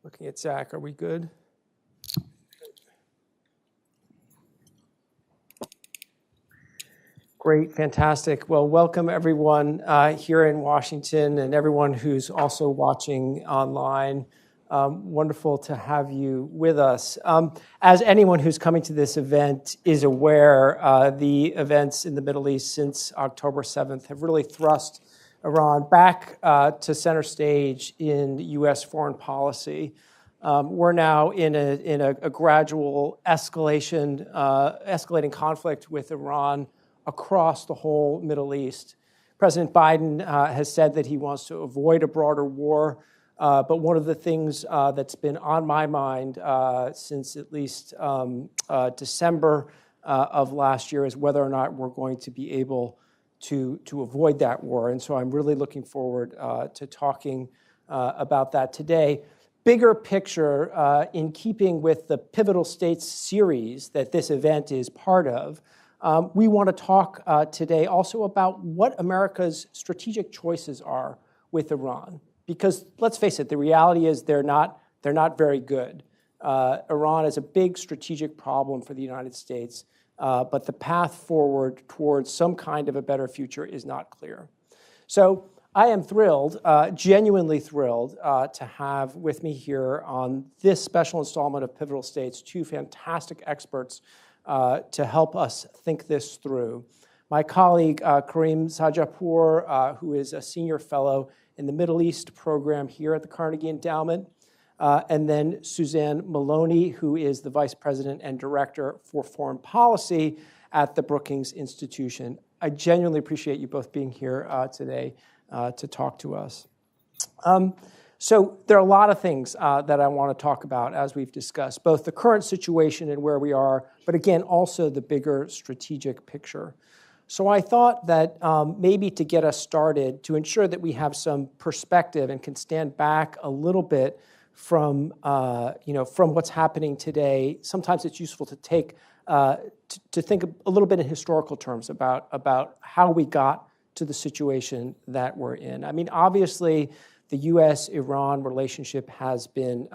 Looking at Zach, are we good? Great, fantastic. Well, welcome everyone here in Washington and everyone who's also watching online. Wonderful to have you with us. As anyone who's coming to this event is aware, the events in the Middle East since October 7th have really thrust Iran back to center stage in U.S. foreign policy. We're now in a gradual escalating conflict with Iran across the whole Middle East. President Biden has said that he wants to avoid a broader war, but one of the things that's been on my mind since at least December of last year is whether or not we're going to be able to avoid that war. And so I'm really looking forward to talking about that today. Bigger picture, in keeping with the Pivotal States series that this event is part of, we want to talk today also about what America's strategic choices are with Iran. Because let's face it, the reality is they're not very good. Iran is a big strategic problem for the United States, but the path forward towards some kind of a better future is not clear. So I am thrilled, genuinely thrilled, to have with me here on this special installment of Pivotal States two fantastic experts to help us think this through. My colleague, Karim Sadjadpour, who is a senior fellow in the Middle East program here at the Carnegie Endowment, and then Suzanne Maloney, who is the vice president and director for foreign policy at the Brookings Institution. I genuinely appreciate you both being here today to talk to us. So there are a lot of things that I want to talk about as we've discussed, both the current situation and where we are, but again, also the bigger strategic picture. So I thought that maybe to get us started, to ensure that we have some perspective and can stand back a little bit from what's happening today, sometimes it's useful to take to think a little bit in historical terms about how we got to the situation that we're in. I mean, obviously, the U.S.-Iran relationship has been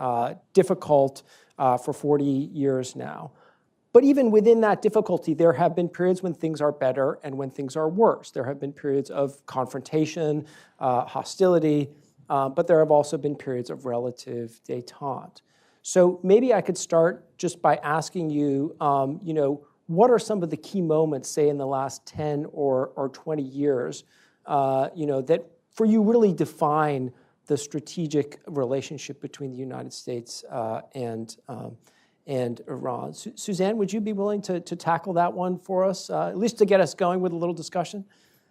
difficult for 40 years now. But even within that difficulty, there have been periods when things are better and when things are worse. There have been periods of confrontation, hostility, but there have also been periods of relative détente. So maybe I could start just by asking you, what are some of the key moments, say, in the last 10 or 20 years, that for you really define the strategic relationship between the United States and Iran. Suzanne, would you be willing to tackle that one for us, at least to get us going with a little discussion?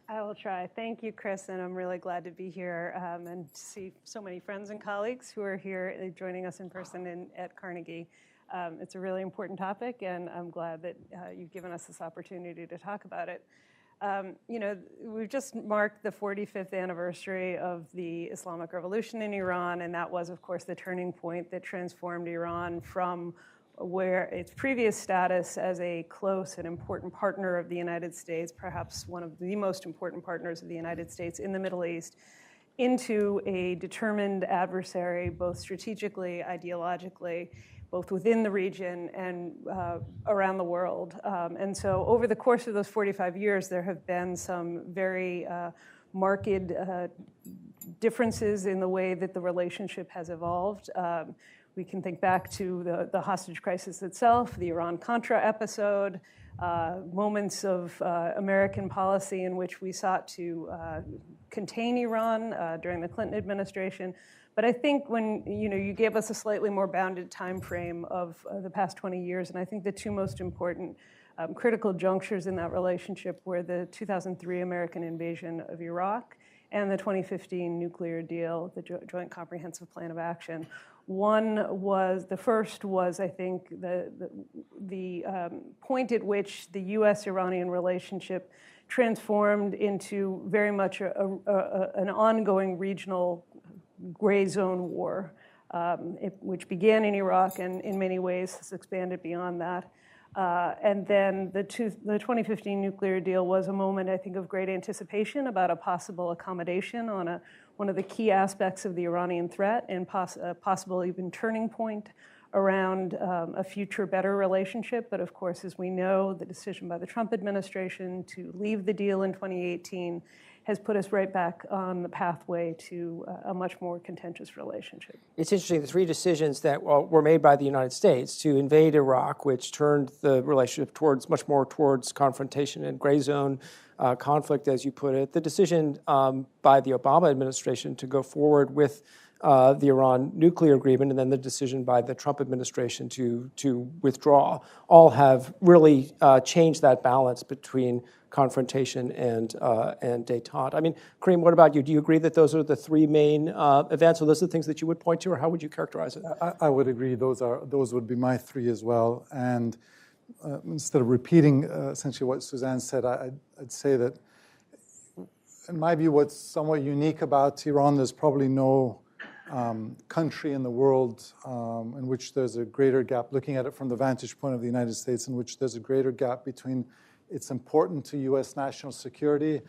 I will try. Thank you, Chris, and I'm really glad to be here and to see so many friends and colleagues who are here joining us in person at Carnegie. It's a really important topic, and I'm glad that you've given us this opportunity to talk about it. We've just marked the 45th anniversary of the Islamic Revolution in Iran, and that was, of course, the turning point that transformed Iran from where its previous status as a close and important partner of the United States, perhaps one of the most important partners of the United States in the Middle East, into a determined adversary, both strategically, ideologically, both within the region and around the world. And so over the course of those 45 years, there have been some very marked differences in the way that the relationship has evolved. We can think back to the hostage crisis itself, the Iran-Contra episode, moments of American policy in which we sought to contain Iran during the Clinton administration. But I think when you gave us a slightly more bounded time frame of the past 20 years, and I think the two most important critical junctures in that relationship were the 2003 American invasion of Iraq and the 2015 nuclear deal, the Joint Comprehensive Plan of Action. The first was, I think, the point at which the U.S.-Iranian relationship transformed into very much an ongoing regional gray zone war, which began in Iraq and in many ways has expanded beyond that. And then the 2015 nuclear deal was a moment, I think, of great anticipation about a possible accommodation on one one of the key aspects of the Iranian threat and possible even turning point around a future better relationship. But of course, as we know, the decision by the Trump administration to leave the deal in 2018 has put us right back on the pathway to a much more contentious relationship. It's interesting, the three decisions that were made by the United States to invade Iraq, which turned the relationship much more towards confrontation and gray zone conflict, as you put it. The decision by the Obama administration to go forward with the Iran nuclear agreement, and then the decision by the Trump administration to withdraw, all have really changed that balance between confrontation and détente. I mean, Karim, what about you? Do you agree that those are the three main events, or those are the things that you would point to, or how would you characterize it? I would agree. Those would be my three as well. And instead of repeating essentially what Suzanne said, I'd say that, in my view, what's somewhat unique about Iran, there's probably no country in the world in which there's a greater gap, looking at it from the vantage point of the United States, in which there's a greater gap between it's important to U.S. national security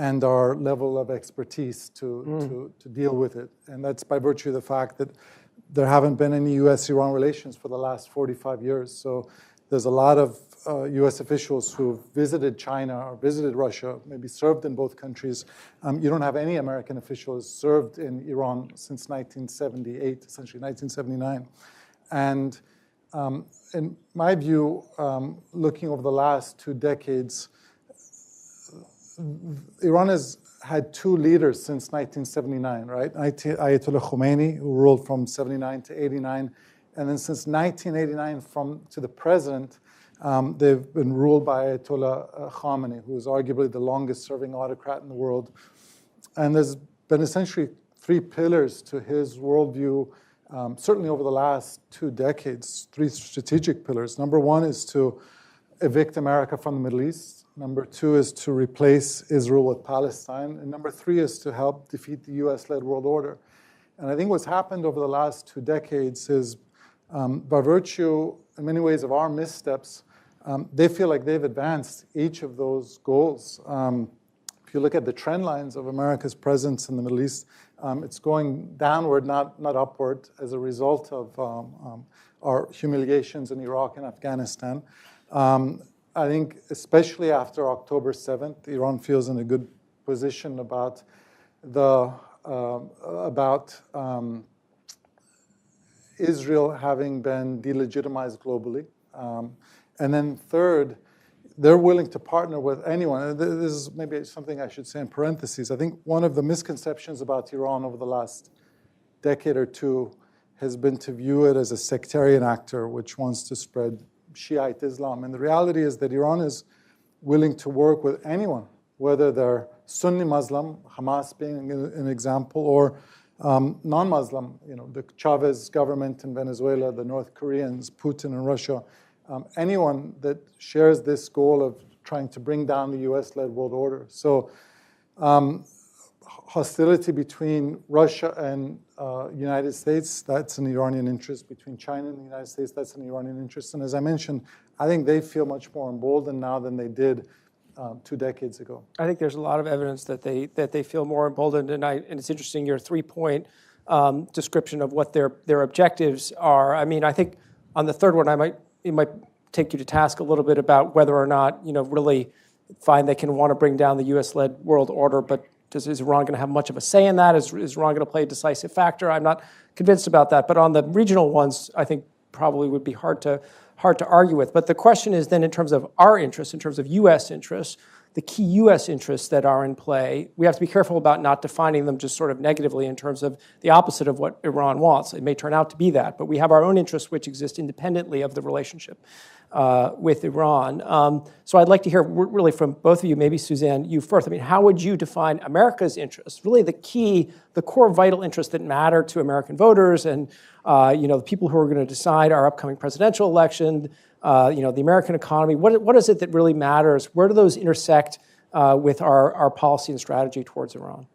and our level of expertise to deal with it. And that's by virtue of the fact that there haven't been any U.S.-Iran relations for the last 45 years. So there's a lot of U.S. officials who've visited China or visited Russia, maybe served in both countries. You don't have any American officials served in Iran since 1978, essentially 1979. And in my view, looking over the last 2 decades, Iran has had 2 leaders since 1979, right? Ayatollah Khomeini, who ruled from 79 to 89. And then since 1989 to the present, they've been ruled by Ayatollah Khamenei, who is arguably the longest-serving autocrat in the world. And there's been essentially 3 pillars to his worldview, certainly over the last 2 decades, 3 strategic pillars. Number 1 is to evict America from the Middle East. Number 2 is to replace Israel with Palestine. And number 3 is to help defeat the US-led world order. And I think what's happened over the last 2 decades is, by virtue, in many ways, of our missteps, they feel like they've advanced each of those goals. If you look at the trend lines of America's presence in the Middle East, it's going downward, not upward, as a result of our humiliations in Iraq and Afghanistan. I think, especially after October 7th, Iran feels in a good position about Israel having been delegitimized globally. And then third, they're willing to partner with anyone. This is maybe something I should say in parentheses. I think one of the misconceptions about Iran over the last decade or 2 has been to view it as a sectarian actor which wants to spread Shiite Islam. And the reality is that Iran is willing to work with anyone, whether they're Sunni Muslim, Hamas being an example, or non-Muslim, the Chivvis government in Venezuela, the North Koreans, Putin in Russia, anyone that shares this goal of trying to bring down the US-led world order. So hostility between Russia and United States, that's an Iranian interest. Between China and the United States, that's an Iranian interest. And as I mentioned, I think they feel much more emboldened now than they did 2 decades ago. I think there's a lot of evidence that they feel more emboldened, and it's interesting your 3-point description of what their objectives are. I mean, I think on the third one, it might take you to task a little bit about whether or not really find they can want to bring down the U.S.-led world order, but is Iran going to have much of a say in that? Is Iran going to play a decisive factor? I'm not convinced about that. But on the regional ones, I think probably would be hard to argue with. But the question is then, in terms of our interests, in terms of U.S. interests, the key U.S. interests that are in play, we have to be careful about not defining them just sort of negatively in terms of the opposite of what Iran wants. It may turn out to be that, but we have our own interests which exist independently of the relationship with Iran. So I'd like to hear really from both of you, maybe Suzanne, you first. I mean, how would you define America's interests, really the core vital interests that matter to American voters and the people who are going to decide our upcoming presidential election, the American economy? What is it that really matters? Where do those intersect with our policy and strategy towards Iran?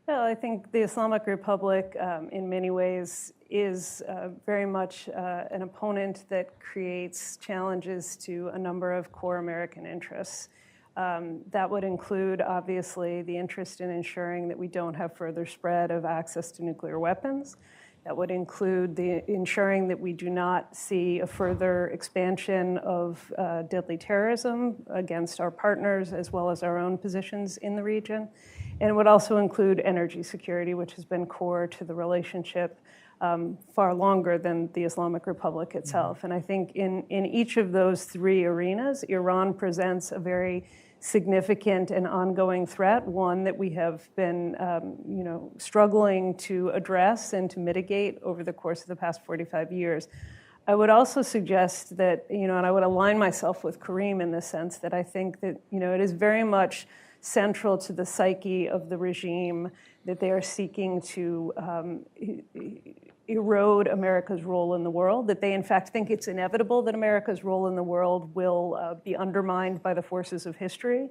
Well, I think the Islamic Republic, in many ways, is very much an opponent that creates challenges to a number of core American interests. That would include, obviously, the interest in ensuring that we don't have further spread of access to nuclear weapons. That would include the ensuring that we do not see a further expansion of deadly terrorism against our partners as well as our own positions in the region. And it would also include energy security, which has been core to the relationship far longer than the Islamic Republic itself. And I think in each of those three arenas, Iran presents a very significant and ongoing threat, one that we have been struggling to address and to mitigate over the course of the past 45 years. I would also suggest that, and I would align myself with Karim in the sense that I think that, it is very much central to the psyche of the regime that they are seeking to erode America's role in the world, that they in fact think it's inevitable that America's role in the world will be undermined by the forces of history,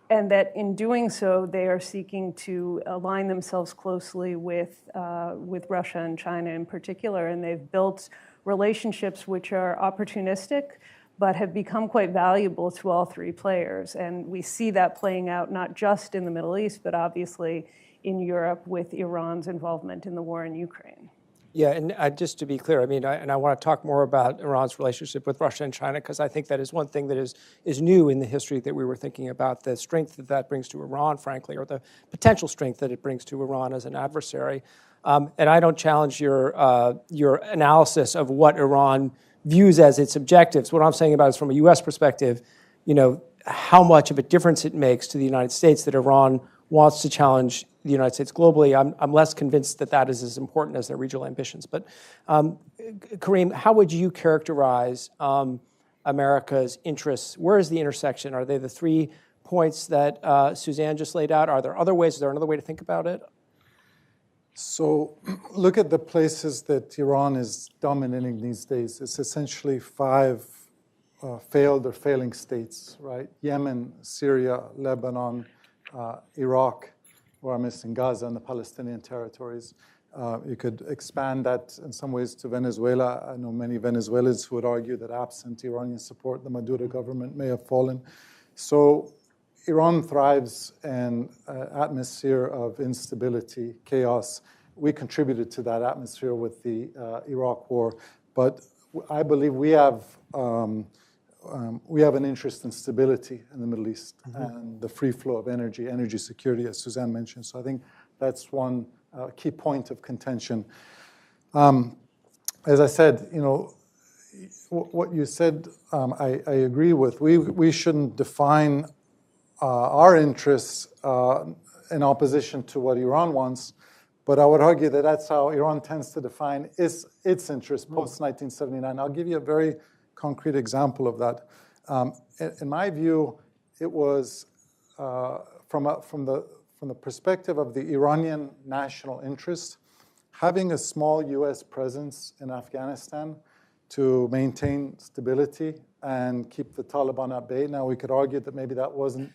and that in doing so, they are seeking to align themselves closely with Russia and China in particular, and they've built relationships which are opportunistic, but have become quite valuable to all three players. And we see that playing out not just in the Middle East, but obviously in Europe with Iran's involvement in the war in Ukraine. Yeah, and just to be clear, I want to talk more about Iran's relationship with Russia and China, because I think that is one thing that is new in the history that we were thinking about, the strength that brings to Iran, frankly, or the potential strength that it brings to Iran as an adversary. And I don't challenge your analysis of what Iran views as its objectives. What I'm saying about is from a U.S. perspective, how much of a difference it makes to the United States that Iran wants to challenge the United States globally. I'm less convinced that is as important as their regional ambitions. But Karim, how would you characterize America's interests? Where is the intersection? Are they the 3 points that Suzanne just laid out? Are there other ways? Is there another way to think about it? So look at the places that Iran is dominating these days. It's essentially 5 failed or failing states, right? Yemen, Syria, Lebanon, Iraq, or I'm missing Gaza and the Palestinian territories. You could expand that in some ways to Venezuela. I know many Venezuelans who would argue that absent Iranian support, the Maduro government may have fallen. So Iran thrives in an atmosphere of instability, chaos. We contributed to that atmosphere with the Iraq war, but I believe we have an interest in stability in the Middle East and the free flow of energy security, as Suzanne mentioned. So I think that's one key point of contention. As I said, what you said, I agree with. We shouldn't define our interests in opposition to what Iran wants, but I would argue that that's how Iran tends to define its interests post-1979. I'll give you a very concrete example of that. In my view, it was from the perspective of the Iranian national interest, having a small U.S. presence in Afghanistan to maintain stability and keep the Taliban at bay. Now, we could argue that maybe that wasn't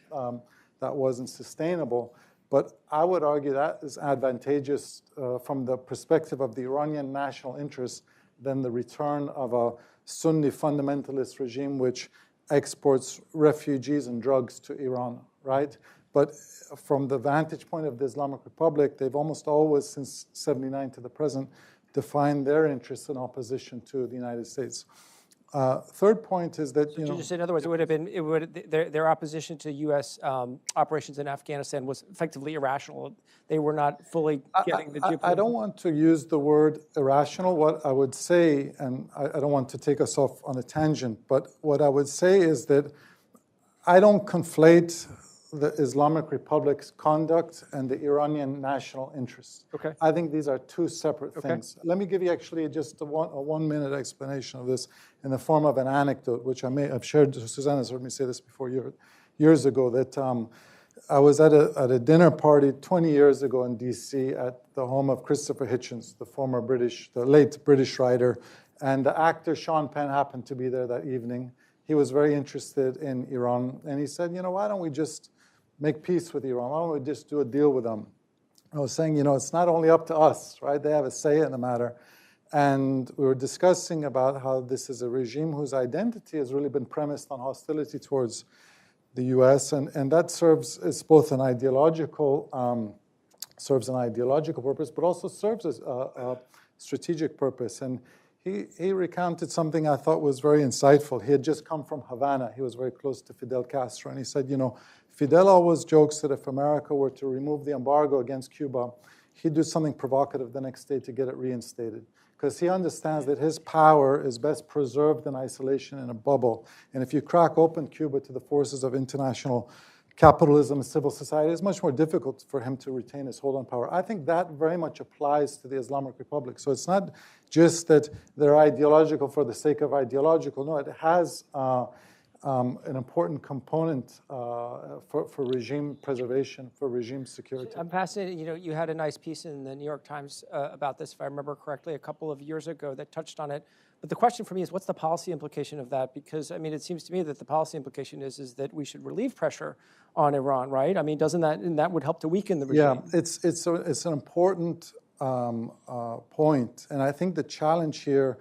sustainable, but I would argue that is advantageous from the perspective of the Iranian national interest than the return of a Sunni fundamentalist regime which exports refugees and drugs to Iran, right? But from the vantage point of the Islamic Republic, they've almost always, since 79 to the present, defined their interests in opposition to the United States. Third point is that, Just in other words, their opposition to U.S. operations in Afghanistan was effectively irrational. They were not fully getting the geopolitical. I don't want to use the word irrational. What I would say, and I don't want to take us off on a tangent, but what I would say is that I don't conflate the Islamic Republic's conduct and the Iranian national interest. Okay. I think these are 2 separate things. Let me give you actually just a 1-minute explanation of this in the form of an anecdote, which I've shared. Suzanne has heard me say this before years ago, that I was at a dinner party 20 years ago in D.C. at the home of Christopher Hitchens, the late British writer, and the actor Sean Penn happened to be there that evening. He was very interested in Iran, and he said, why don't we just make peace with Iran? Why don't we just do a deal with them? I was saying, it's not only up to us, right? They have a say in the matter. And we were discussing about how this is a regime whose identity has really been premised on hostility towards the U.S., and that serves as both an ideological purpose, but also serves as a strategic purpose. And he recounted something I thought was very insightful. He had just come from Havana. He was very close to Fidel Castro, and he said, Fidel always jokes that if America were to remove the embargo against Cuba, he'd do something provocative the next day to get it reinstated, because he understands that his power is best preserved in isolation in a bubble. And if you crack open Cuba to the forces of international capitalism and civil society, it's much more difficult for him to retain his hold on power. I think that very much applies to the Islamic Republic. So it's not just that they're ideological for the sake of ideological. No, it has an important component for regime preservation, for regime security. I'm fascinated. You had a nice piece in the New York Times about this, if I remember correctly, a couple of years ago that touched on it. But the question for me is, what's the policy implication of that? Because, it seems to me that the policy implication is that we should relieve pressure on Iran, right? Doesn't that would help to weaken the regime? Yeah, it's an important point. And I think the challenge here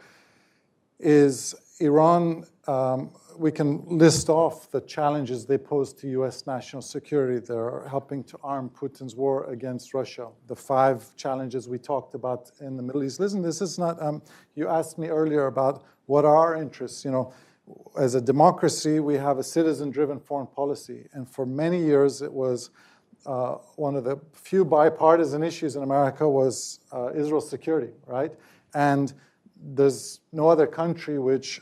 is Iran. We can list off the challenges they pose to U.S. national security. They're helping to arm Putin's war against Russia. The 5 challenges we talked about in the Middle East. Listen, this is not, you asked me earlier about what are our interests. As a democracy, we have a citizen-driven foreign policy. And for many years, it was one of the few bipartisan issues in America was Israel's security, right? And there's no other country which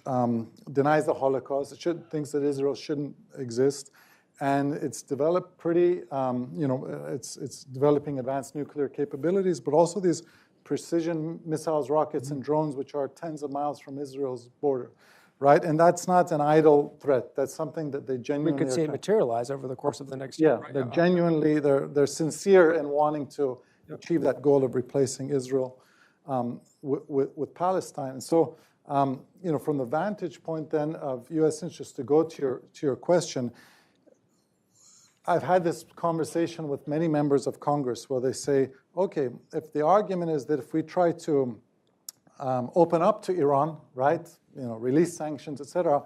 denies the Holocaust. It thinks that Israel shouldn't exist, and it's developed pretty. It's developing advanced nuclear capabilities, but also these precision missiles, rockets, and drones, which are tens of miles from Israel's border, right? And that's not an idle threat. That's something that they genuinely. We could see it materialize over the course of the next year. Yeah, right? They're sincere in wanting to achieve that goal of replacing Israel with Palestine. And so, from the vantage point then of U.S. interest, to go to your question, I've had this conversation with many members of Congress where they say, okay, if the argument is that if we try to open up to Iran, right, release sanctions, et cetera,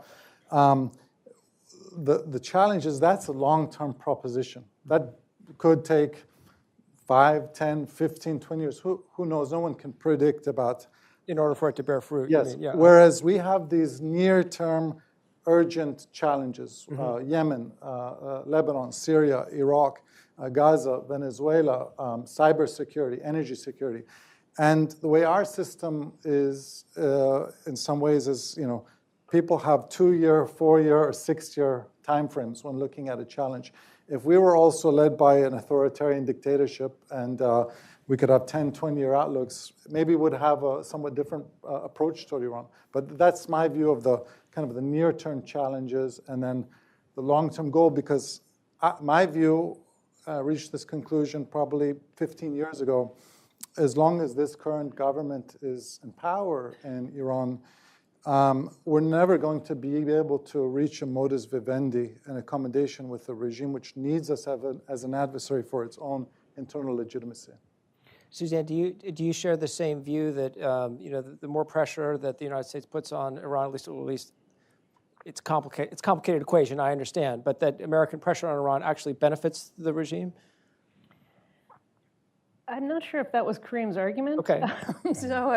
the challenge is that's a long-term proposition. That could take 5, 10, 15, 20 years. Who knows? No one can predict about. In order for it to bear fruit. Yes. Whereas we have these near-term urgent challenges, Yemen, Lebanon, Syria, Iraq, Gaza, Venezuela, cybersecurity, energy security. And the way our system is, in some ways, is, people have 2-year, 4-year, or 6-year timeframes when looking at a challenge. If we were also led by an authoritarian dictatorship and we could have 10, 20-year outlooks, maybe we'd have a somewhat different approach toward Iran. But that's my view of the kind of the near-term challenges and then the long-term goal, because my view reached this conclusion probably 15 years ago. As long as this current government is in power in Iran, we're never going to be able to reach a modus vivendi, an accommodation with a regime which needs us as an adversary for its own internal legitimacy. Suzanne, do you share the same view that the more pressure that the United States puts on Iran, at least it's a complicated equation, I understand, but that American pressure on Iran actually benefits the regime? I'm not sure if that was Karim's argument. Okay. So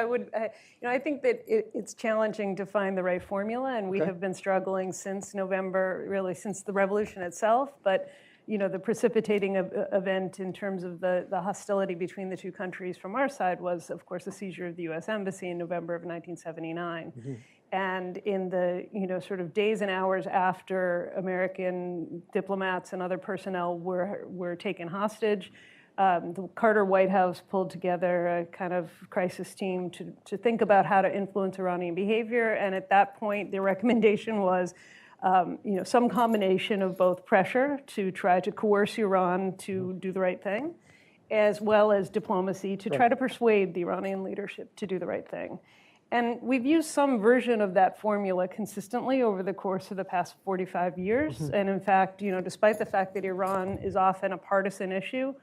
I think that it's challenging to find the right formula, and we have been struggling since November, really since the revolution itself. But the precipitating event in terms of the hostility between the two countries from our side was, of course, the seizure of the U.S. Embassy in November of 1979. Mm-hmm. And in the sort of days and hours after American diplomats and other personnel were taken hostage, the Carter White House pulled together a kind of crisis team to think about how to influence Iranian behavior. And at that point, the recommendation was, some combination of both pressure to try to coerce Iran to do the right thing, as well as diplomacy to try to persuade the Iranian leadership to do the right thing. And we've used some version of that formula consistently over the course of the past 45 years. Mm-hmm. And in fact, despite the fact that Iran is often a partisan issue,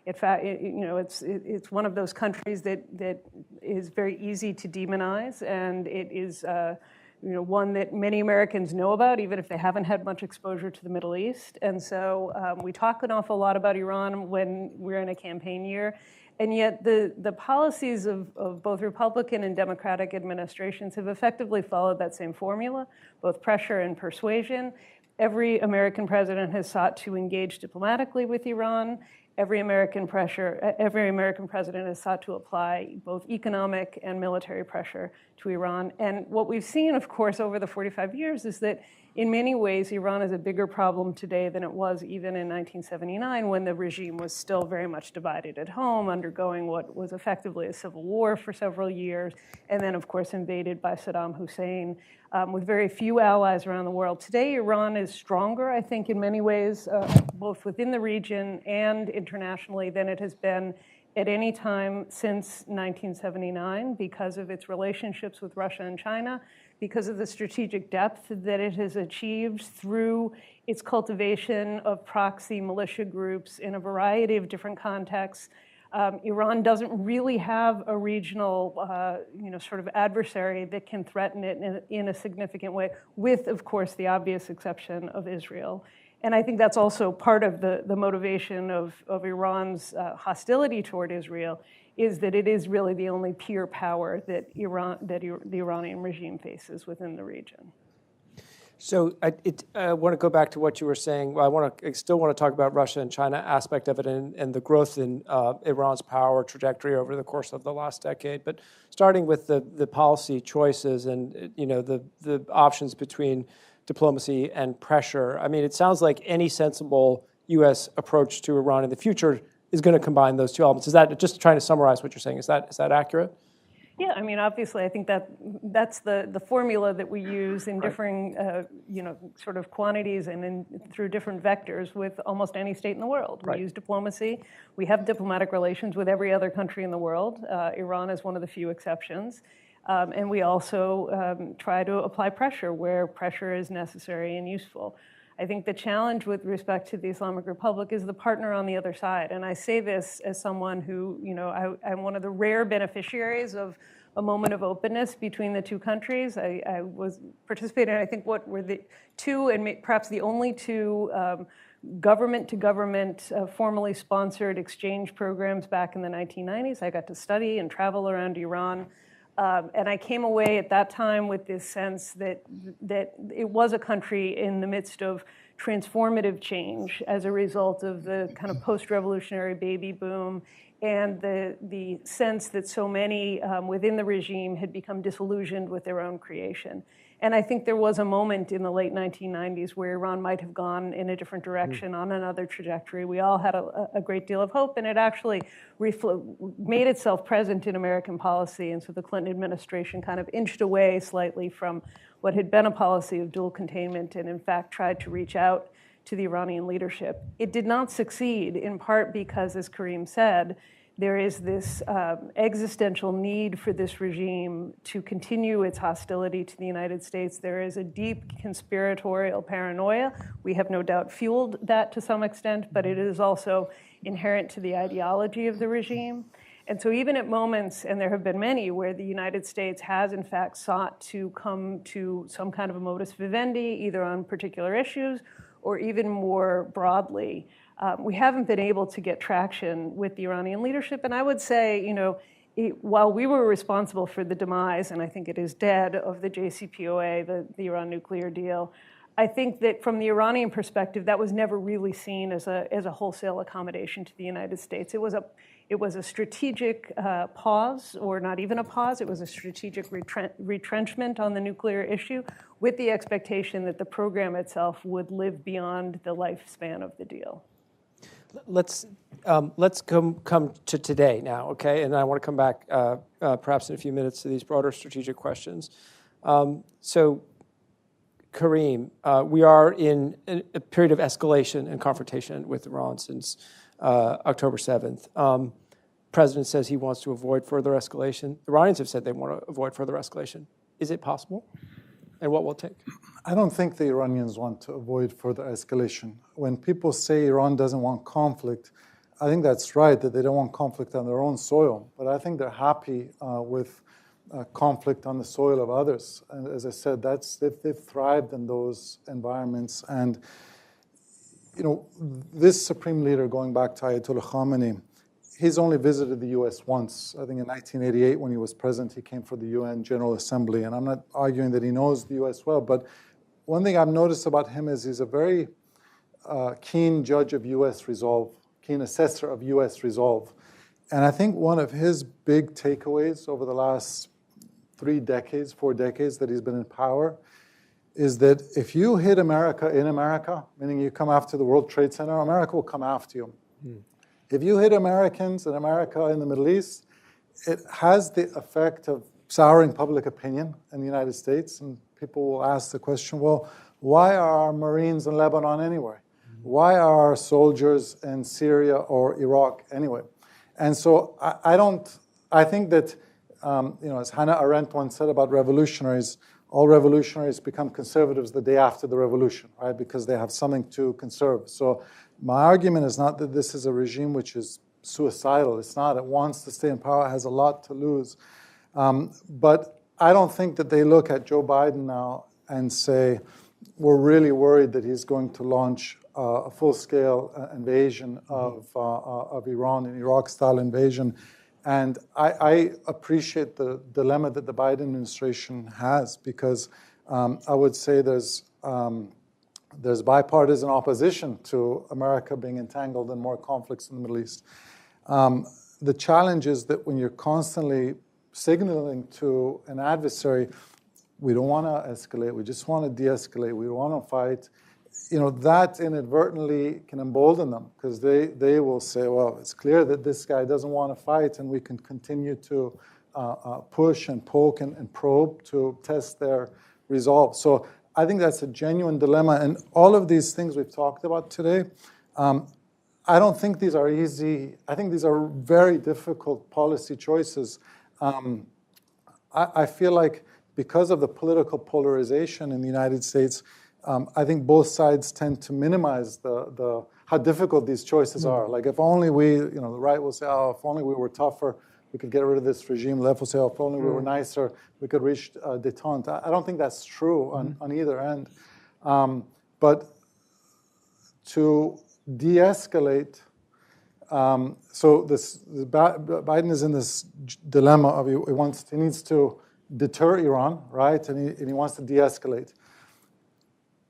in fact, it's one of those countries that is very easy to demonize, and it is one that many Americans know about, even if they haven't had much exposure to the Middle East. And so we talk an awful lot about Iran when we're in a campaign year. And yet the policies of both Republican and Democratic administrations have effectively followed that same formula, both pressure and persuasion. Every American president has sought to engage diplomatically with Iran. Every American president has sought to apply both economic and military pressure to Iran. And what we've seen, of course, over the 45 years is that in many ways, Iran is a bigger problem today than it was even in 1979, when the regime was still very much divided at home, undergoing what was effectively a civil war for several years, and then, of course, invaded by Saddam Hussein, with very few allies around the world. Today, Iran is stronger, I think, in many ways, both within the region and internationally, than it has been at any time since 1979 because of its relationships with Russia and China, because of the strategic depth that it has achieved through its cultivation of proxy militia groups in a variety of different contexts. Iran doesn't really have a regional, sort of adversary that can threaten it in a significant way, with, of course, the obvious exception of Israel. And I think that's also part of the motivation of Iran's hostility toward Israel, is that it is really the only peer power that the Iranian regime faces within the region. So I want to go back to what you were saying. Well, I still want to talk about Russia and China aspect of it and the growth in Iran's power trajectory over the course of the last decade. But starting with the policy choices and the options between diplomacy and pressure. I mean, it sounds like any sensible U.S. approach to Iran in the future is going to combine those two elements. Is that, just trying to summarize what you're saying, is that accurate? Yeah, I mean, obviously, I think that's the formula that we use in differing, sort of quantities and through different vectors with almost any state in the world. Right. We use diplomacy. We have diplomatic relations with every other country in the world. Iran is one of the few exceptions. And we also try to apply pressure where pressure is necessary and useful. I think the challenge with respect to the Islamic Republic is the partner on the other side. And I say this as someone who, I'm one of the rare beneficiaries of a moment of openness between the two countries. I was participating in, I think, what were the two, and perhaps the only two, government-to-government, formally sponsored exchange programs back in the 1990s. I got to study and travel around Iran. And I came away at that time with this sense that it was a country in the midst of transformative change as a result of the kind of post-revolutionary baby boom and the sense that so many within the regime had become disillusioned with their own creation. And I think there was a moment in the late 1990s where Iran might have gone in a different direction on another trajectory. We all had a great deal of hope, and it actually made itself present in American policy. And so the Clinton administration kind of inched away slightly from what had been a policy of dual containment and, in fact, tried to reach out to the Iranian leadership. It did not succeed, in part because, as Karim said, there is this existential need for this regime to continue its hostility to the United States. There is a deep conspiratorial paranoia. We have no doubt fueled that to some extent, but it is also inherent to the ideology of the regime. And so even at moments, and there have been many, where the United States has in fact sought to come to some kind of a modus vivendi, either on particular issues or even more broadly, we haven't been able to get traction with the Iranian leadership. And I would say, while we were responsible for the demise, and I think it is dead, of the JCPOA, the Iran nuclear deal, I think that from the Iranian perspective, that was never really seen as a wholesale accommodation to the United States. It was a strategic pause, or not even a pause. It was a strategic retrenchment on the nuclear issue, with the expectation that the program itself would live beyond the lifespan of the deal. Let's come to today now, okay? And I want to come back perhaps in a few minutes to these broader strategic questions. So, Karim, we are in a period of escalation and confrontation with Iran since October 7th. President says he wants to avoid further escalation. Iranians have said they want to avoid further escalation. Is it possible? And what will it take? I don't think the Iranians want to avoid further escalation. When people say Iran doesn't want conflict, I think that's right, that they don't want conflict on their own soil. But I think they're happy with conflict on the soil of others. And as I said, they've thrived in those environments. And this supreme leader, going back to Ayatollah Khamenei, he's only visited the U.S. once. I think in 1988, when he was president, he came for the UN General Assembly. And I'm not arguing that he knows the U.S. well, but one thing I've noticed about him is he's a very keen judge of U.S. resolve, keen assessor of U.S. resolve. And I think one of his big takeaways over the last 4 decades that he's been in power, is that if you hit America in America, meaning you come after the World Trade Center, America will come after you. If you hit Americans in America in the Middle East, it has the effect of souring public opinion in the United States. And people will ask the question, well, why are our Marines in Lebanon anyway? Why are our soldiers in Syria or Iraq anyway? And so I think that, as Hannah Arendt once said about revolutionaries, all revolutionaries become conservatives the day after the revolution, right? Because they have something to conserve. So my argument is not that this is a regime which is suicidal. It's not. It wants to stay in power. It has a lot to lose. But I don't think that they look at Joe Biden now and say, we're really worried that he's going to launch a full-scale invasion of Iran, an Iraq-style invasion. And I appreciate the dilemma that the Biden administration has, because I would say there's bipartisan opposition to America being entangled in more conflicts in the Middle East. The challenge is that when you're constantly signaling to an adversary, we don't want to escalate, we just want to de-escalate, we don't want to fight, that inadvertently can embolden them, because they will say, well, it's clear that this guy doesn't want to fight, and we can continue to push and poke and probe to test their resolve. So I think that's a genuine dilemma. And all of these things we've talked about today, I don't think these are easy. I think these are very difficult policy choices. I feel like because of the political polarization in the United States, I think both sides tend to minimize how difficult these choices are. Like if only the right will say, oh, if only we were tougher, we could get rid of this regime. The left will say, oh, if only we were nicer, we could reach détente. I don't think that's true on either end. But to de-escalate, so Biden is in this dilemma of he needs to deter Iran, right? And he wants to de-escalate.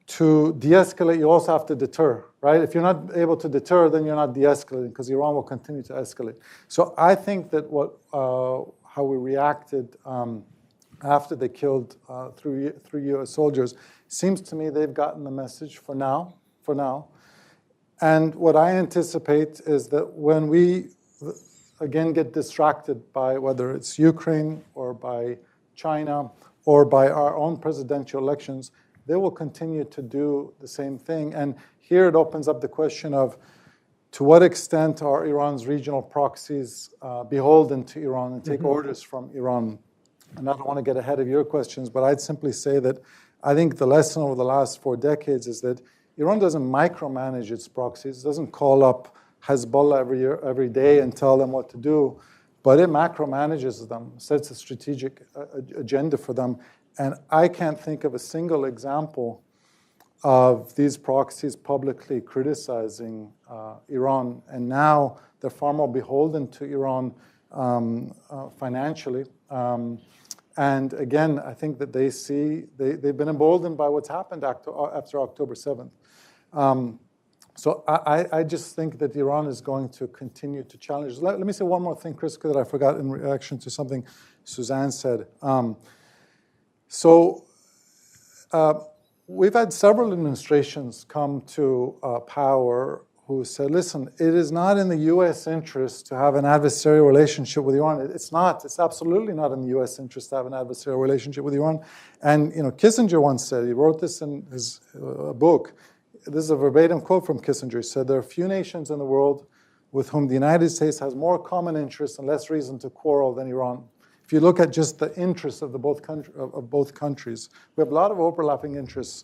To de-escalate, you also have to deter, right? If you're not able to deter, then you're not de-escalating, because Iran will continue to escalate. So I think that how we reacted after they killed 3 U.S. soldiers seems to me they've gotten the message for now. And what I anticipate is that when we, again, get distracted by whether it's Ukraine or by China or by our own presidential elections, they will continue to do the same thing. And here it opens up the question of, to what extent are Iran's regional proxies beholden to Iran and take orders from Iran? And I don't want to get ahead of your questions, but I'd simply say that I think the lesson over the last 4 decades is that Iran doesn't micromanage its proxies, doesn't call up Hezbollah every day and tell them what to do, but it macromanages them, sets a strategic agenda for them. And I can't think of a single example of these proxies publicly criticizing Iran. And now they're far more beholden to Iran financially. And again, I think that they've been emboldened by what's happened after October 7th. So I just think that Iran is going to continue to challenge. Let me say one more thing, Chris, that I forgot in reaction to something Suzanne said. We've had several administrations come to power who said, listen, it is not in the U.S. interest to have an adversarial relationship with Iran. It's not. It's absolutely not in the U.S. interest to have an adversarial relationship with Iran. And Kissinger once said, he wrote this in his book, this is a verbatim quote from Kissinger, he said, there are few nations in the world with whom the United States has more common interests and less reason to quarrel than Iran. If you look at just the interests of both countries, we have a lot of overlapping interests.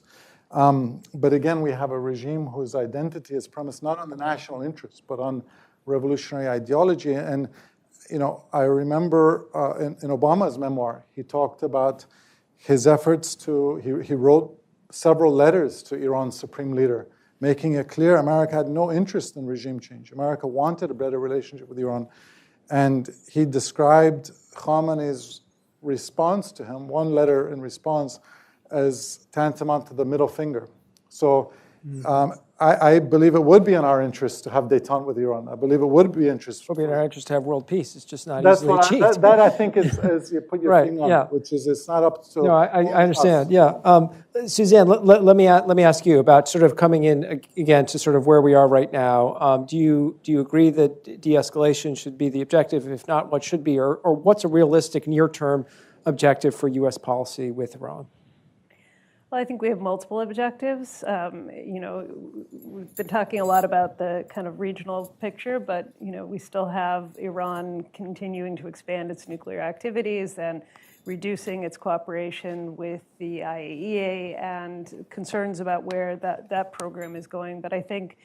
But again, we have a regime whose identity is premised not on the national interest, but on revolutionary ideology. And I remember in Obama's memoir, he talked about his efforts he wrote several letters to Iran's supreme leader, making it clear America had no interest in regime change. America wanted a better relationship with Iran. And he described Khamenei's response to him, one letter in response, as tantamount to the middle finger. So I believe it would be in our interest to have détente with Iran. I believe it would be in our interest to have world peace. It's just not that's easily achieved. That I think is you put your thing on it, which is it's not up to. No, I understand. Yeah, Suzanne, let me ask you about sort of coming in again to sort of where we are right now. Do you agree that de-escalation should be the objective? If not, what should be, or what's a realistic near-term objective for U.S. policy with Iran? Well, I think we have multiple objectives. We've been talking a lot about the kind of regional picture, but we still have Iran continuing to expand its nuclear activities and reducing its cooperation with the IAEA and concerns about where that program is going. But I think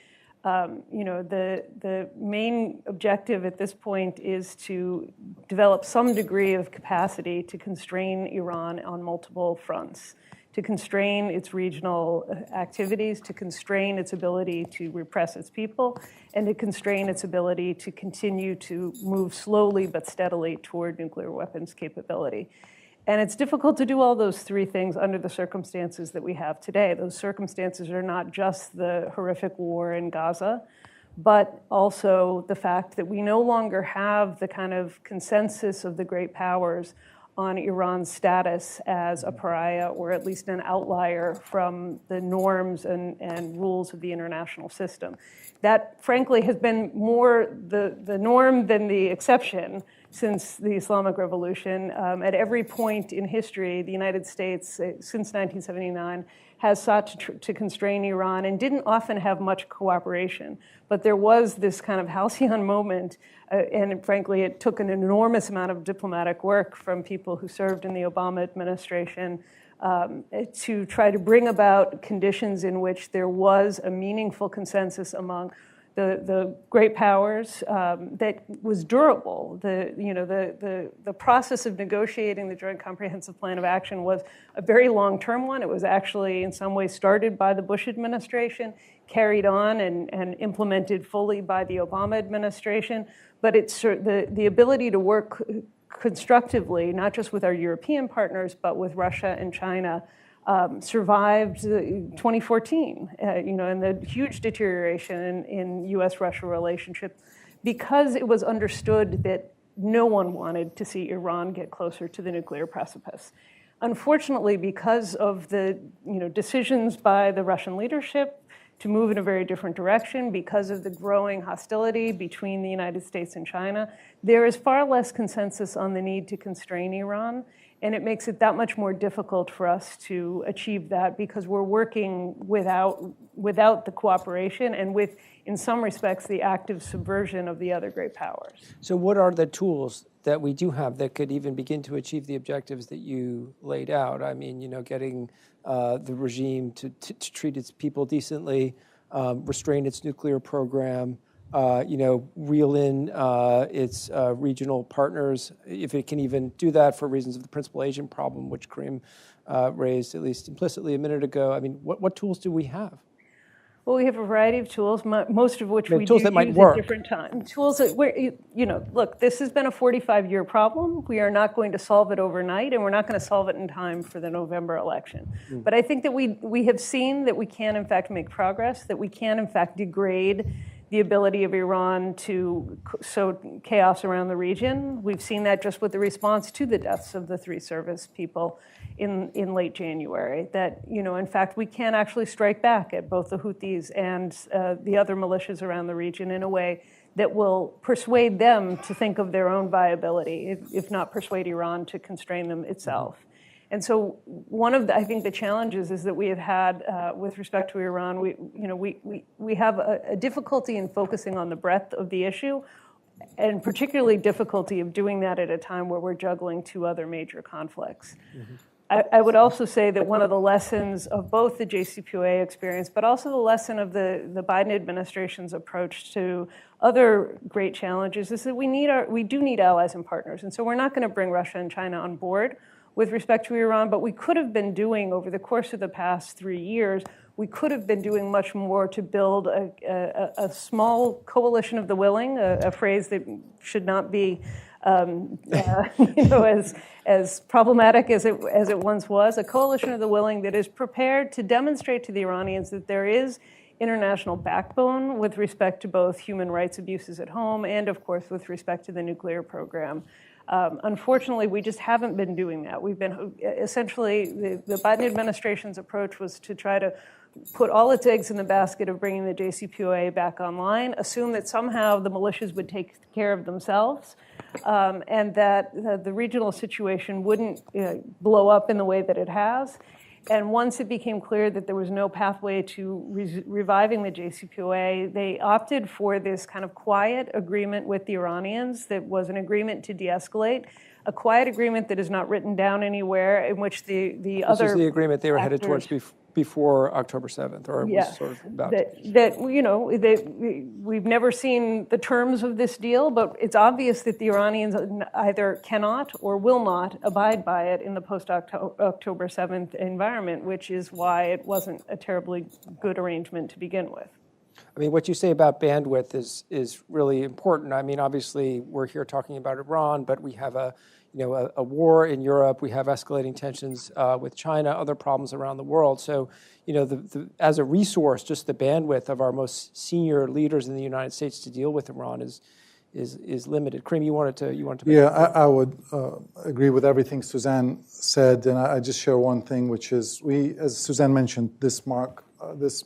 the main objective at this point is to develop some degree of capacity to constrain Iran on multiple fronts, to constrain its regional activities, to constrain its ability to repress its people, and to constrain its ability to continue to move slowly but steadily toward nuclear weapons capability. And it's difficult to do all those three things under the circumstances that we have today. Those circumstances are not just the horrific war in Gaza, but also the fact that we no longer have the kind of consensus of the great powers on Iran's status as a pariah, or at least an outlier from the norms and rules of the international system. That, frankly, has been more the norm than the exception since the Islamic Revolution. At every point in history, the United States, since 1979, has sought to constrain Iran and didn't often have much cooperation. But there was this kind of halcyon moment, and frankly, it took an enormous amount of diplomatic work from people who served in the Obama administration to try to bring about conditions in which there was a meaningful consensus among the great powers that was durable. The process of negotiating the Joint Comprehensive Plan of Action was a very long-term one. It was actually in some ways started by the Bush administration, carried on and implemented fully by the Obama administration. But it's the ability to work constructively, not just with our European partners, but with Russia and China, survived 2014, and the huge deterioration in U.S.-Russia relationship, because it was understood that no one wanted to see Iran get closer to the nuclear precipice. Unfortunately, because of the decisions by the Russian leadership to move in a very different direction, because of the growing hostility between the United States and China, there is far less consensus on the need to constrain Iran. And it makes it that much more difficult for us to achieve that, because we're working without the cooperation and with, in some respects, the active subversion of the other great powers. So what are the tools that we do have that could even begin to achieve the objectives that you laid out? I mean, getting the regime to treat its people decently, restrain its nuclear program, reel in its regional partners, if it can even do that for reasons of the principal agent problem, which Karim raised at least implicitly a minute ago. I mean, what tools do we have? Well, we have a variety of tools, most of which we tools do that might use work. at different times. Tools that, look, this has been a 45-year problem. We are not going to solve it overnight, and we're not going to solve it in time for the November election. But I think that we have seen that we can, in fact, make progress, that we can, in fact, degrade the ability of Iran to sow chaos around the region. We've seen that just with the response to the deaths of the 3 service people in late January, that, in fact, we can actually strike back at both the Houthis and the other militias around the region in a way that will persuade them to think of their own viability, if not persuade Iran to constrain them itself. And so one of I think the challenges is that we have had with respect to Iran, we have a difficulty in focusing on the breadth of the issue, and particularly difficulty of doing that at a time where we're juggling 2 other major conflicts. I would also say that one of the lessons of both the JCPOA experience, but also the lesson of the Biden administration's approach to other great challenges, is that we do need allies and partners. And so we're not going to bring Russia and China on board with respect to Iran, but we could have been doing, over the course of the past 3 years, we could have been doing much more to build a small coalition of the willing, a phrase that should not be as problematic as it once was, a coalition of the willing that is prepared to demonstrate to the Iranians that there is international backbone with respect to both human rights abuses at home and, of course, with respect to the nuclear program. Unfortunately, we just haven't been doing that. We've been essentially, the Biden administration's approach was to try to put all its eggs in the basket of bringing the JCPOA back online, assume that somehow the militias would take care of themselves, and that the regional situation wouldn't blow up in the way that it has. And once it became clear that there was no pathway to reviving the JCPOA, they opted for this kind of quiet agreement with the Iranians that was an agreement to de-escalate, a quiet agreement that is not written down anywhere, in which the other This is the agreement they were headed towards before October 7th, or was sort of about we've never seen the terms of this deal, but it's obvious that the Iranians either cannot or will not abide by it in the post-October 7th environment, which is why it wasn't a terribly good arrangement to begin with. I mean, what you say about bandwidth is really important. I mean, obviously, we're here talking about Iran, but we have a war in Europe. We have escalating tensions with China, other problems around the world. So, as a resource, just the bandwidth of our most senior leaders in the United States to deal with Iran is limited. Karim, you wanted to. Yeah, I would agree with everything Suzanne said, and I just share one thing, which is as Suzanne mentioned, this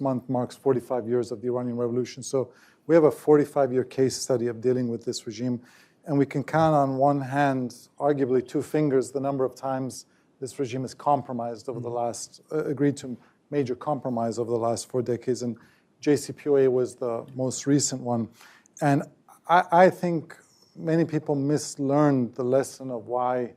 month marks 45 years of the Iranian Revolution. So we have a 45-year case study of dealing with this regime. And we can count on one hand, arguably 2 fingers, the number of times this regime has compromised over the last, agreed to major compromise over the last 4 decades. And JCPOA was the most recent one. And I think many people mislearned the lesson of why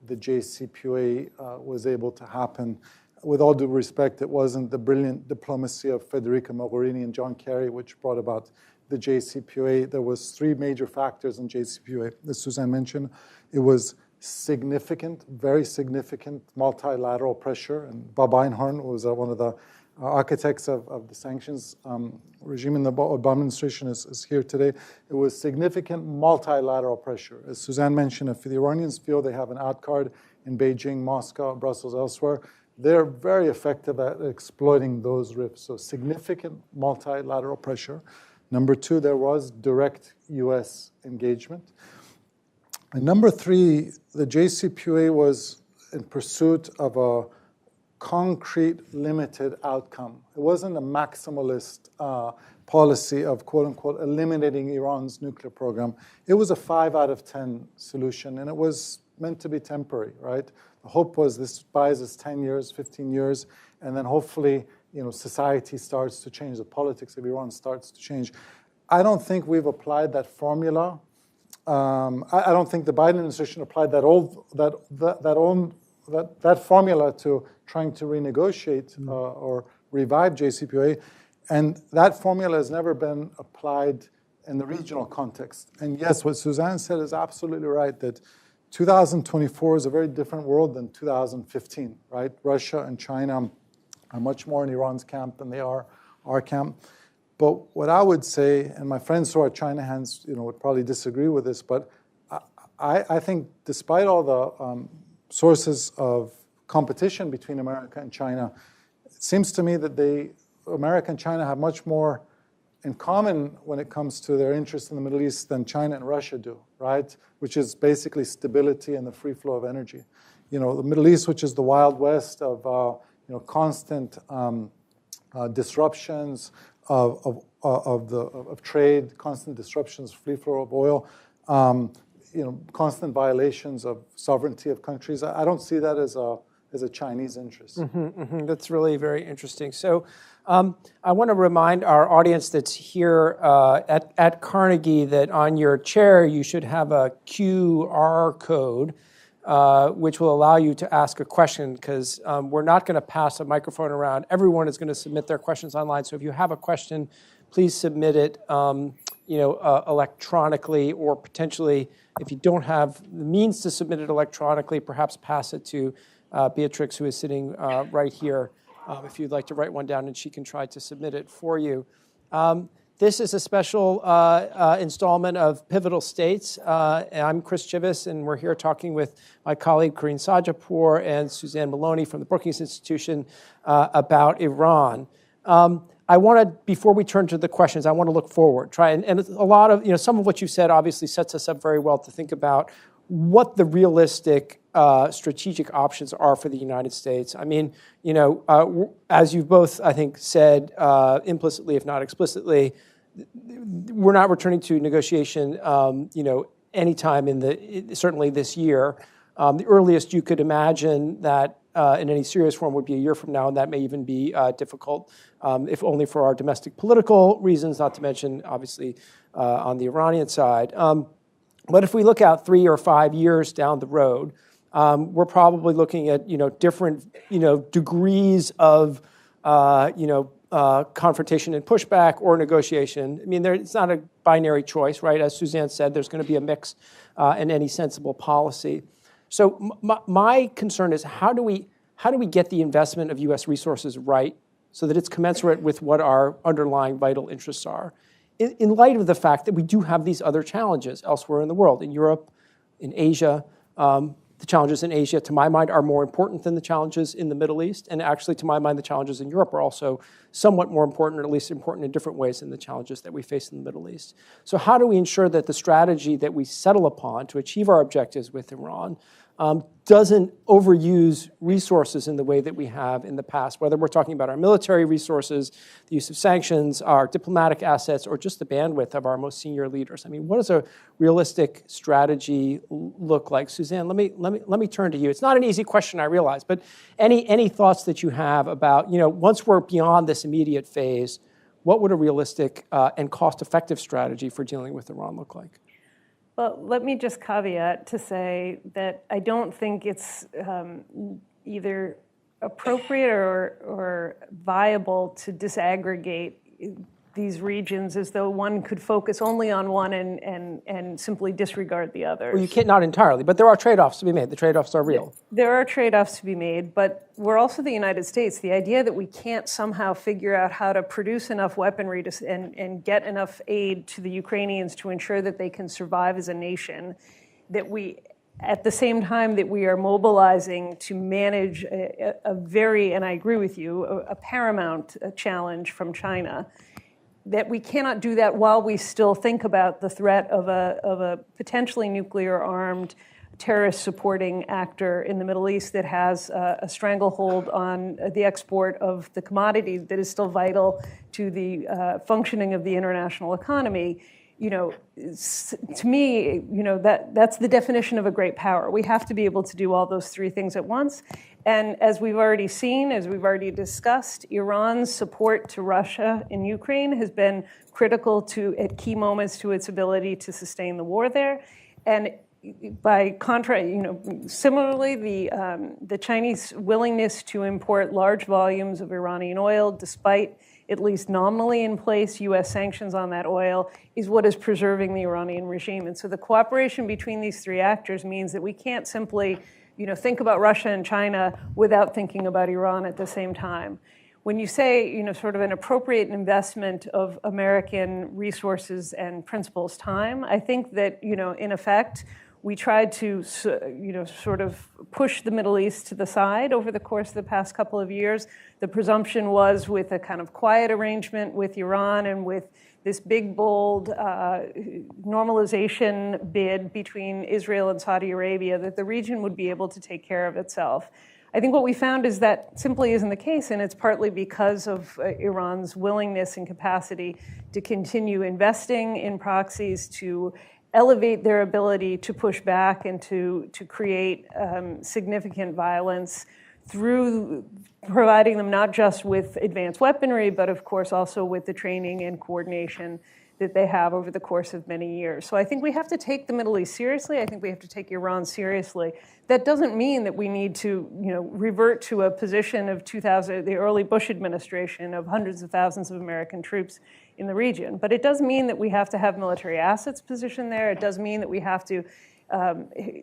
the JCPOA was able to happen. With all due respect, it wasn't the brilliant diplomacy of Federica Mogherini and John Kerry which brought about the JCPOA. There was 3 major factors in JCPOA, as Suzanne mentioned. It was significant, very significant multilateral pressure, and Bob Einhorn was one of the architects of the sanctions regime in the Obama administration is here today. It was significant multilateral pressure. As Suzanne mentioned, if the Iranians feel they have an out card in Beijing, Moscow, Brussels, elsewhere, they're very effective at exploiting those rifts. So significant multilateral pressure. Number 2, there was direct U.S. engagement. And number 3, the JCPOA was in pursuit of a concrete, limited outcome. It wasn't a maximalist policy of, quote unquote, eliminating Iran's nuclear program. It was a 5 out of 10 solution, and it was meant to be temporary, right? The hope was this buys us 10 years, 15 years, and then hopefully society starts to change, the politics of Iran starts to change. I don't think we've applied that formula. I don't think the Biden administration applied that formula to trying to renegotiate or revive JCPOA, and that formula has never been applied in the regional context. And yes, what Suzanne said is absolutely right, that 2024 is a very different world than 2015, right? Russia and China are much more in Iran's camp than they are our camp. But what I would say, and my friends who are China hands, would probably disagree with this, but I think despite all the sources of competition between America and China, it seems to me that America and China have much more in common when it comes to their interests in the Middle East than China and Russia do, right? Which is basically stability and the free flow of energy. The Middle East, which is the Wild West of constant disruptions of trade, constant disruptions, free flow of oil, constant violations of sovereignty of countries. I don't see that as a Chinese interest. That's really very interesting. So I want to remind our audience that's here at Carnegie that on your chair you should have a QR code. which will allow you to ask a question, because we're not going to pass a microphone around. Everyone is going to submit their questions online. So if you have a question, please submit it electronically, or potentially, if you don't have the means to submit it electronically, perhaps pass it to Beatrix, who is sitting right here, if you'd like to write one down, and she can try to submit it for you. This is a special installment of Pivotal States. I'm Chris Chivvis, and we're here talking with my colleague Karim Sadjadpour and Suzanne Maloney from the Brookings Institution about Iran. I want to, before we turn to the questions, I want to look forward. And a lot of, some of what you said obviously sets us up very well to think about what the realistic strategic options are for the United States. I mean, as you've both, I think, said implicitly, if not explicitly, we're not returning to negotiation, anytime certainly this year. The earliest you could imagine that in any serious form would be a year from now, and that may even be difficult, if only for our domestic political reasons, not to mention, obviously, on the Iranian side. But if we look out 3 or 5 years down the road, we're probably looking at different degrees of confrontation and pushback or negotiation. I mean, it's not a binary choice, right? As Suzanne said, there's going to be a mix in any sensible policy. So my concern is how do we get the investment of U.S. resources right so that it's commensurate with what our underlying vital interests are, in light of the fact that we do have these other challenges elsewhere in the world, in Europe, in Asia. The challenges in Asia, to my mind, are more important than the challenges in the Middle East. And actually, to my mind, the challenges in Europe are also somewhat more important, or at least important in different ways than the challenges that we face in the Middle East. So how do we ensure that the strategy that we settle upon to achieve our objectives with Iran doesn't overuse resources in the way that we have in the past, whether we're talking about our military resources, the use of sanctions, our diplomatic assets, or just the bandwidth of our most senior leaders? I mean, what does a realistic strategy look like? Suzanne, let me turn to you. It's not an easy question, I realize, but any thoughts that you have about, once we're beyond this immediate phase, what would a realistic and cost-effective strategy for dealing with Iran look like? Well, let me just caveat to say that I don't think it's either appropriate or viable to disaggregate these regions as though one could focus only on one and simply disregard the others. Well, you can't, not entirely, but there are trade-offs to be made. The trade-offs are real. There are trade-offs to be made, but we're also the United States. The idea that we can't somehow figure out how to produce enough weaponry and get enough aid to the Ukrainians to ensure that they can survive as a nation, that we, at the same time that we are mobilizing to manage a very, and I agree with you, a paramount challenge from China, that we cannot do that while we still think about the threat of a potentially nuclear-armed, terrorist-supporting actor in the Middle East that has a stranglehold on the export of the commodity that is still vital to the functioning of the international economy. To me, that's the definition of a great power. We have to be able to do all those three things at once. And as we've already seen, as we've already discussed, Iran's support to Russia in Ukraine has been critical at key moments to its ability to sustain the war there. And by contrast, similarly, the Chinese willingness to import large volumes of Iranian oil, despite at least nominally in place U.S. sanctions on that oil, is what is preserving the Iranian regime. And so the cooperation between these three actors means that we can't simply think about Russia and China without thinking about Iran at the same time. When you say, sort of an appropriate investment of American resources and principles time, I think that, in effect, we tried to, sort of push the Middle East to the side over the course of the past couple of years. The presumption was, with a kind of quiet arrangement with Iran and with this big, bold normalization bid between Israel and Saudi Arabia, that the region would be able to take care of itself. I think what we found is that simply isn't the case, and it's partly because of Iran's willingness and capacity to continue investing in proxies, to elevate their ability to push back and to create significant violence through providing them not just with advanced weaponry, but of course also with the training and coordination that they have over the course of many years. So I think we have to take the Middle East seriously. I think we have to take Iran seriously. That doesn't mean that we need to, revert to a position of the early Bush administration of hundreds of thousands of American troops in the region. But it does mean that we have to have military assets positioned there. It does mean that we have to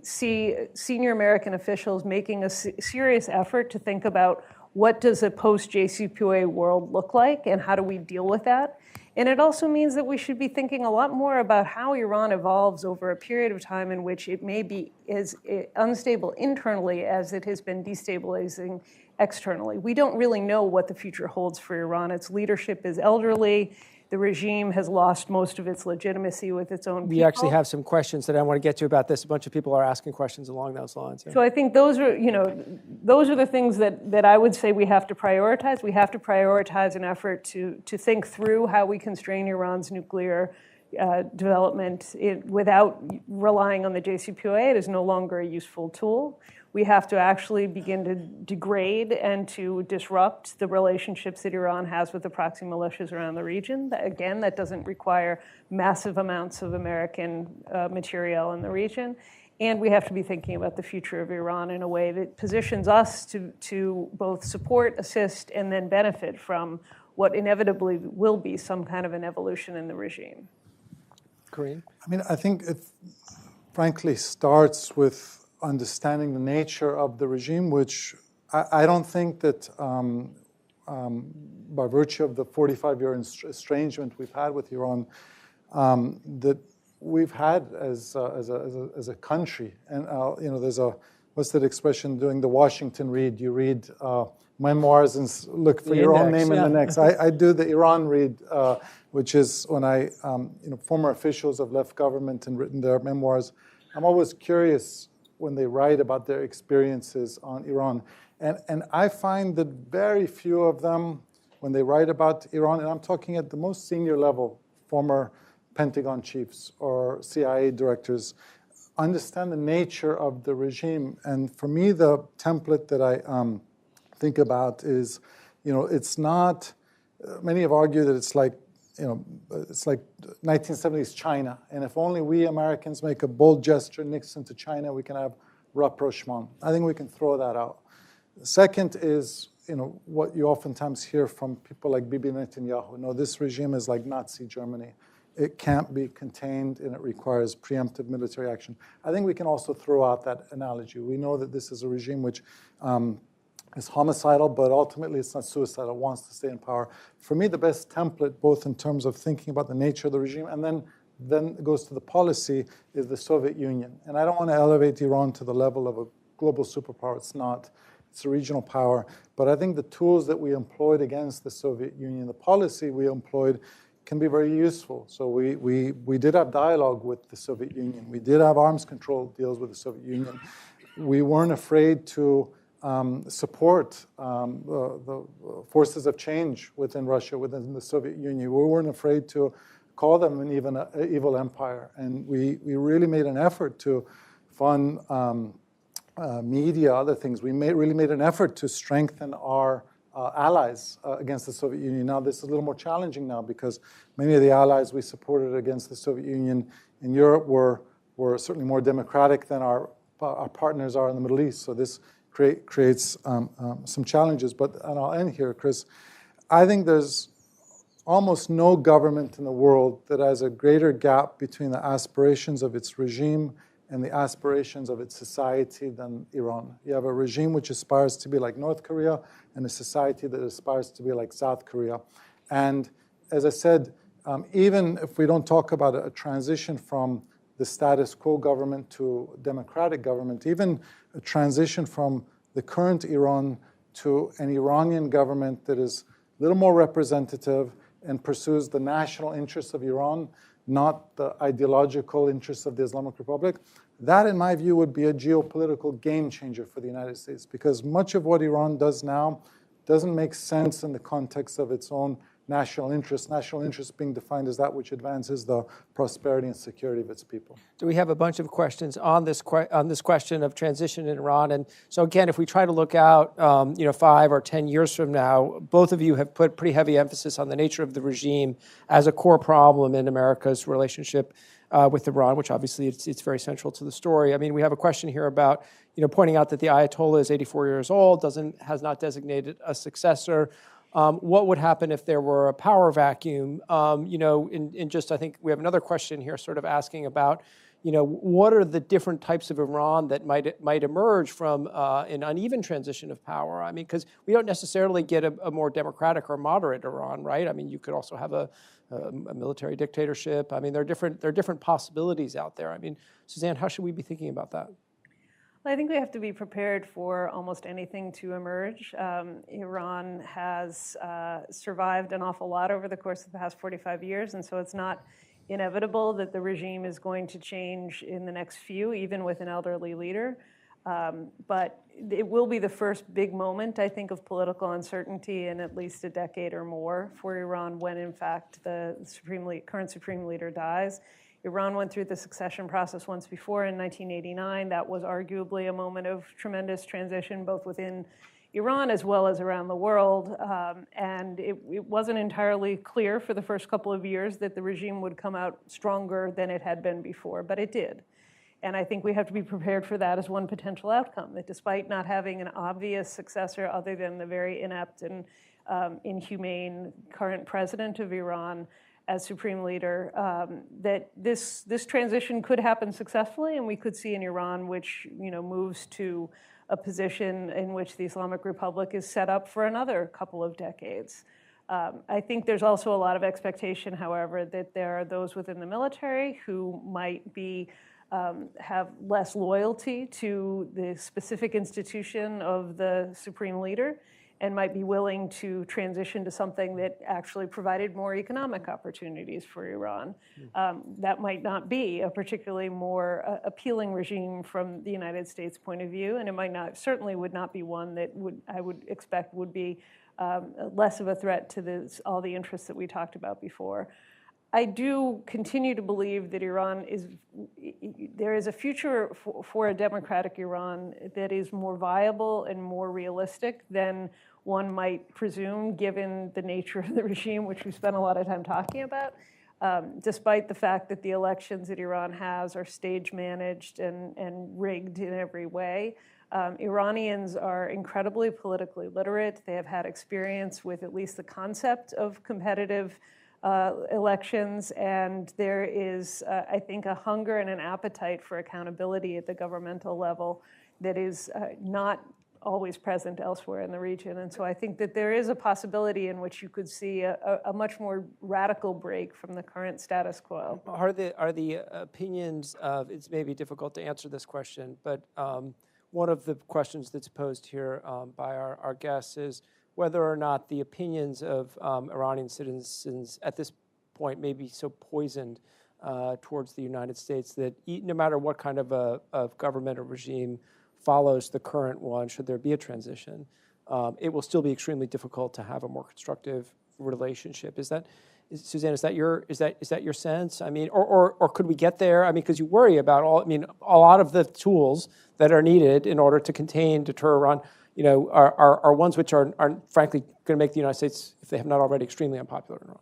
see senior American officials making a serious effort to think about what does a post-JCPOA world look like and how do we deal with that. And it also means that we should be thinking a lot more about how Iran evolves over a period of time in which it may be as unstable internally as it has been destabilizing externally. We don't really know what the future holds for Iran. Its leadership is elderly. The regime has lost most of its legitimacy with its own people. We actually have some questions that I want to get to about this. A bunch of people are asking questions along those lines. Yeah. So I think those are the things that I would say we have to prioritize. We have to prioritize an effort to think through how we constrain Iran's nuclear development without relying on the JCPOA. It is no longer a useful tool. We have to actually begin to degrade and to disrupt the relationships that Iran has with the proxy militias around the region. Again, that doesn't require massive amounts of American materiel in the region. And we have to be thinking about the future of Iran in a way that positions us to both support, assist, and then benefit from what inevitably will be some kind of an evolution in the regime. Karim? I mean, I think it frankly starts with understanding the nature of the regime, which I don't think that by virtue of the 45-year estrangement we've had with Iran, that we've had as a country. And there's what's that expression? Doing the Washington read. You read memoirs and look for your own name in the next. I do the Iran read, which is when former officials have left government and written their memoirs. I'm always curious when they write about their experiences on Iran. And I find that very few of them, when they write about Iran, and I'm talking at the most senior level, former Pentagon chiefs or CIA directors, understand the nature of the regime. And for me, the template that I think about is, it's not, many have argued that it's like 1970s China. And if only we Americans make a bold gesture, Nixon to China, we can have rapprochement. I think we can throw that out. The second is, what you oftentimes hear from people like Bibi Netanyahu. No, this regime is like Nazi Germany. It can't be contained and it requires preemptive military action. I think we can also throw out that analogy. We know that this is a regime which is homicidal, but ultimately it's not suicidal, it wants to stay in power. For me, the best template, both in terms of thinking about the nature of the regime and then it goes to the policy, is the Soviet Union. And I don't want to elevate Iran to the level of a global superpower. It's not. It's a regional power. But I think the tools that we employed against the Soviet Union, the policy we employed, can be very useful. So we did have dialogue with the Soviet Union. We did have arms control deals with the Soviet Union. We weren't afraid to support the forces of change within Russia, within the Soviet Union. We weren't afraid to call them an evil empire. And we really made an effort to fund media, other things. We really made an effort to strengthen our allies against the Soviet Union. Now, this is a little more challenging now because many of the allies we supported against the Soviet Union in Europe were certainly more democratic than our partners are in the Middle East. So this creates some challenges. And I'll end here, Chris. I think there's almost no government in the world that has a greater gap between the aspirations of its regime and the aspirations of its society than Iran. You have a regime which aspires to be like North Korea and a society that aspires to be like South Korea. And as I said, even if we don't talk about a transition from the status quo government to democratic government, even a transition from the current Iran to an Iranian government that is a little more representative and pursues the national interests of Iran, not the ideological interests of the Islamic Republic, that, in my view, would be a geopolitical game changer for the United States, because much of what Iran does now doesn't make sense in the context of its own national interest being defined as that which advances the prosperity and security of its people. Do we have a bunch of questions on this question of transition in Iran? And so again, if we try to look out, 5 or 10 years from now, both of you have put pretty heavy emphasis on the nature of the regime as a core problem in America's relationship with Iran, which obviously it's very central to the story. I mean, we have a question here about, pointing out that the Ayatollah is 84 years old, has not designated a successor. What would happen if there were a power vacuum? I think we have another question here sort of asking about, what are the different types of Iran that might emerge from an uneven transition of power? I mean, because we don't necessarily get a more democratic or moderate Iran, right? I mean, you could also have a military dictatorship. I mean, there are different possibilities out there. I mean, Suzanne, how should we be thinking about that? Well, I think we have to be prepared for almost anything to emerge. Iran has survived an awful lot over the course of the past 45 years, and so it's not inevitable that the regime is going to change in the next few, even with an elderly leader. But it will be the first big moment, I think, of political uncertainty in at least a decade or more for Iran when, in fact, the current supreme leader dies. Iran went through the succession process once before in 1989. That was arguably a moment of tremendous transition, both within Iran as well as around the world. And it wasn't entirely clear for the first couple of years that the regime would come out stronger than it had been before, but it did. And I think we have to be prepared for that as one potential outcome, that despite not having an obvious successor other than the very inept and inhumane current president of Iran as supreme leader, that this transition could happen successfully, and we could see an Iran which moves to a position in which the Islamic Republic is set up for another couple of decades. I think there's also a lot of expectation, however, that there are those within the military who might have less loyalty to the specific institution of the supreme leader and might be willing to transition to something that actually provided more economic opportunities for Iran. That might not be a particularly more appealing regime from the United States point of view, and it certainly would not be one that I would expect would be less of a threat to all the interests that we talked about before. I do continue to believe that there is a future for a democratic Iran that is more viable and more realistic than one might presume, given the nature of the regime, which we spent a lot of time talking about, despite the fact that the elections that Iran has are stage managed and rigged in every way. Iranians are incredibly politically literate. They have had experience with at least the concept of competitive elections, and there is, I think, a hunger and an appetite for accountability at the governmental level that is not always present elsewhere in the region. And so I think that there is a possibility in which you could see a much more radical break from the current status quo. Are the opinions of, it's maybe difficult to answer this question, but one of the questions that's posed here by our guests is whether or not the opinions of Iranian citizens at this point may be so poisoned towards the United States that no matter what kind of government or regime follows the current one, should there be a transition, it will still be extremely difficult to have a more constructive relationship. Suzanne, is that your sense? I mean, or could we get there? I mean, because you worry about a lot of the tools that are needed in order to contain, deter Iran, are ones which are frankly going to make the United States, if they have not already, extremely unpopular in Iran.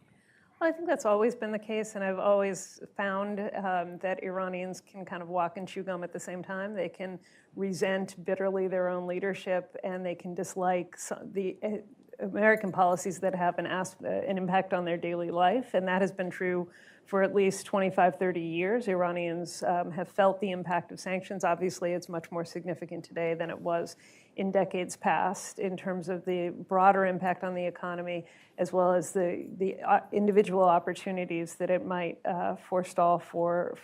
Well, I think that's always been the case, and I've always found that Iranians can kind of walk and chew gum at the same time. They can resent bitterly their own leadership, and they can dislike the American policies that have an impact on their daily life, and that has been true for at least 25, 30 years. Iranians have felt the impact of sanctions. Obviously, it's much more significant today than it was in decades past in terms of the broader impact on the economy, as well as the individual opportunities that it might forestall for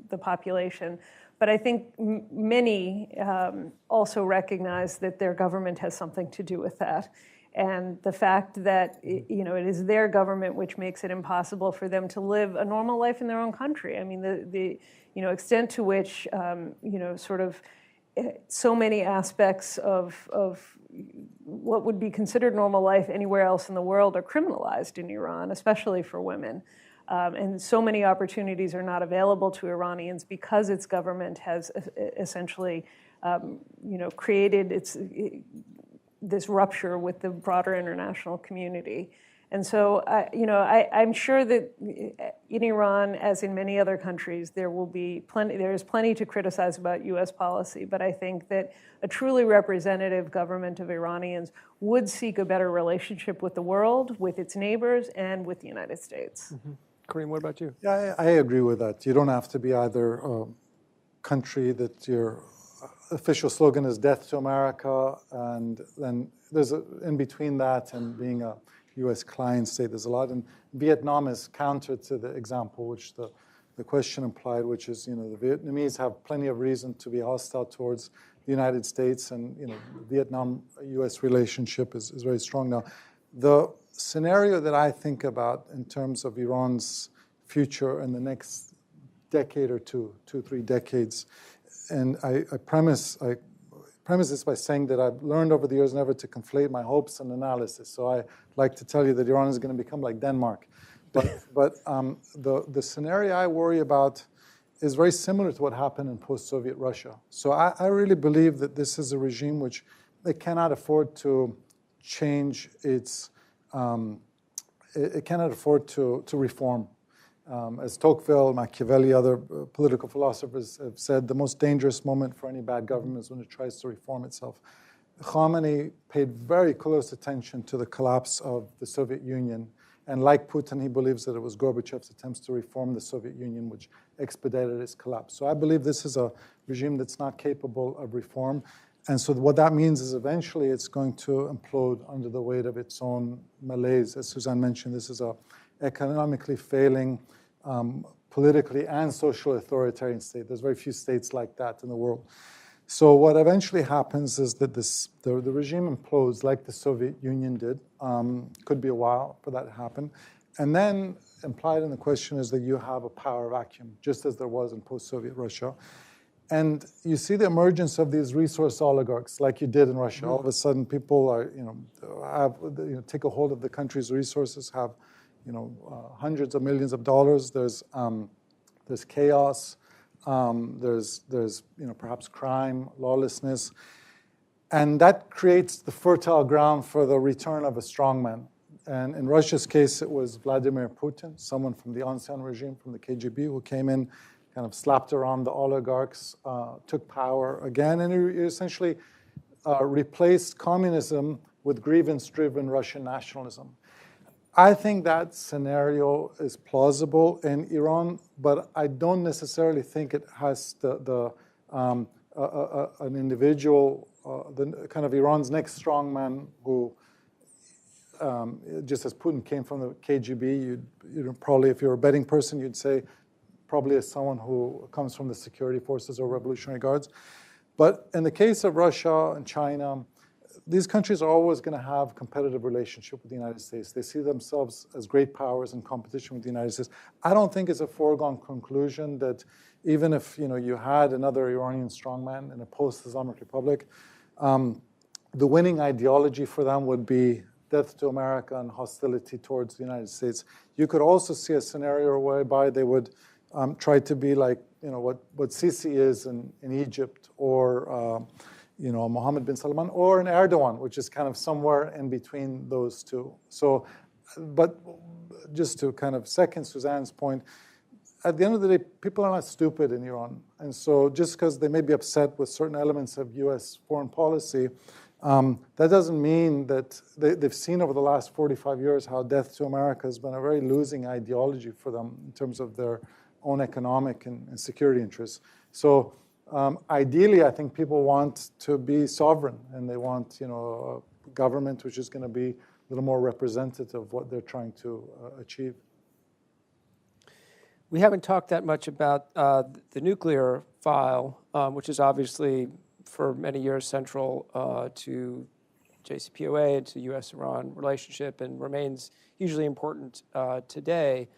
the population. But I think many also recognize that their government has something to do with that. And the fact that it is their government which makes it impossible for them to live a normal life in their own country. I mean, the extent to which sort of so many aspects of what would be considered normal life anywhere else in the world are criminalized in Iran, especially for women. And so many opportunities are not available to Iranians because its government has essentially, created this rupture with the broader international community. And so, I'm sure that in Iran, as in many other countries, there is plenty to criticize about U.S. policy. But I think that a truly representative government of Iranians would seek a better relationship with the world, with its neighbors, and with the United States. Mm-hmm. Karim, what about you? Yeah, I agree with that. You don't have to be either a country that your official slogan is death to America, and then there's in between that and being a U.S. client state, there's a lot. And Vietnam is counter to the example, which the question implied, which is, the Vietnamese have plenty of reason to be hostile towards the United States, and, the Vietnam-U.S. relationship is very strong now. The scenario that I think about in terms of Iran's future in the next decade or two, 3 decades, and I premise this by saying that I've learned over the years never to conflate my hopes and analysis. So I like to tell you that Iran is going to become like Denmark. But the scenario I worry about is very similar to what happened in post-Soviet Russia. So I really believe that this is a regime which they cannot afford to change its, it cannot afford to reform. As Tocqueville, Machiavelli, other political philosophers have said, the most dangerous moment for any bad government is when it tries to reform itself. Khamenei paid very close attention to the collapse of the Soviet Union. And like Putin, he believes that it was Gorbachev's attempts to reform the Soviet Union which expedited its collapse. So I believe this is a regime that's not capable of reform. And so what that means is eventually it's going to implode under the weight of its own malaise. As Suzanne mentioned, this is a economically failing, politically and socially authoritarian state. There's very few states like that in the world. So what eventually happens is that the regime implodes like the Soviet Union did. Could be a while for that to happen. And then implied in the question is that you have a power vacuum, just as there was in post-Soviet Russia. And you see the emergence of these resource oligarchs, like you did in Russia. All of a sudden, people are, take a hold of the country's resources, have, hundreds of millions of dollars. There's chaos. There's perhaps crime, lawlessness, and that creates the fertile ground for the return of a strongman. And in Russia's case, it was Vladimir Putin, someone from the Ancien regime, from the KGB, who came in, kind of slapped around the oligarchs, took power again, and he essentially replaced communism with grievance-driven Russian nationalism. I think that scenario is plausible in Iran, but I don't necessarily think it has an individual, the kind of Iran's next strongman who, just as Putin came from the KGB, you'd probably, if you're a betting person, you'd say probably as someone who comes from the security forces or Revolutionary Guards. But in the case of Russia and China, these countries are always going to have competitive relationship with the United States. They see themselves as great powers in competition with the United States. I don't think it's a foregone conclusion that even if you had another Iranian strongman in a post-Islamic Republic, the winning ideology for them would be death to America and hostility towards the United States. You could also see a scenario whereby they would try to be like what Sisi is in Egypt, or Mohammed bin Salman, or an Erdogan, which is kind of somewhere in between those two. So, but just to kind of second Suzanne's point, at the end of the day, people are not stupid in Iran. And so just because they may be upset with certain elements of U.S. foreign policy, that doesn't mean that they've seen over the last 45 years how death to America has been a very losing ideology for them in terms of their own economic and security interests. So ideally, I think people want to be sovereign, and they want a government which is going to be a little more representative of what they're trying to achieve. We haven't talked that much about the nuclear file, which is obviously for many years central to JCPOA and to U.S.-Iran relationship, and remains hugely important today.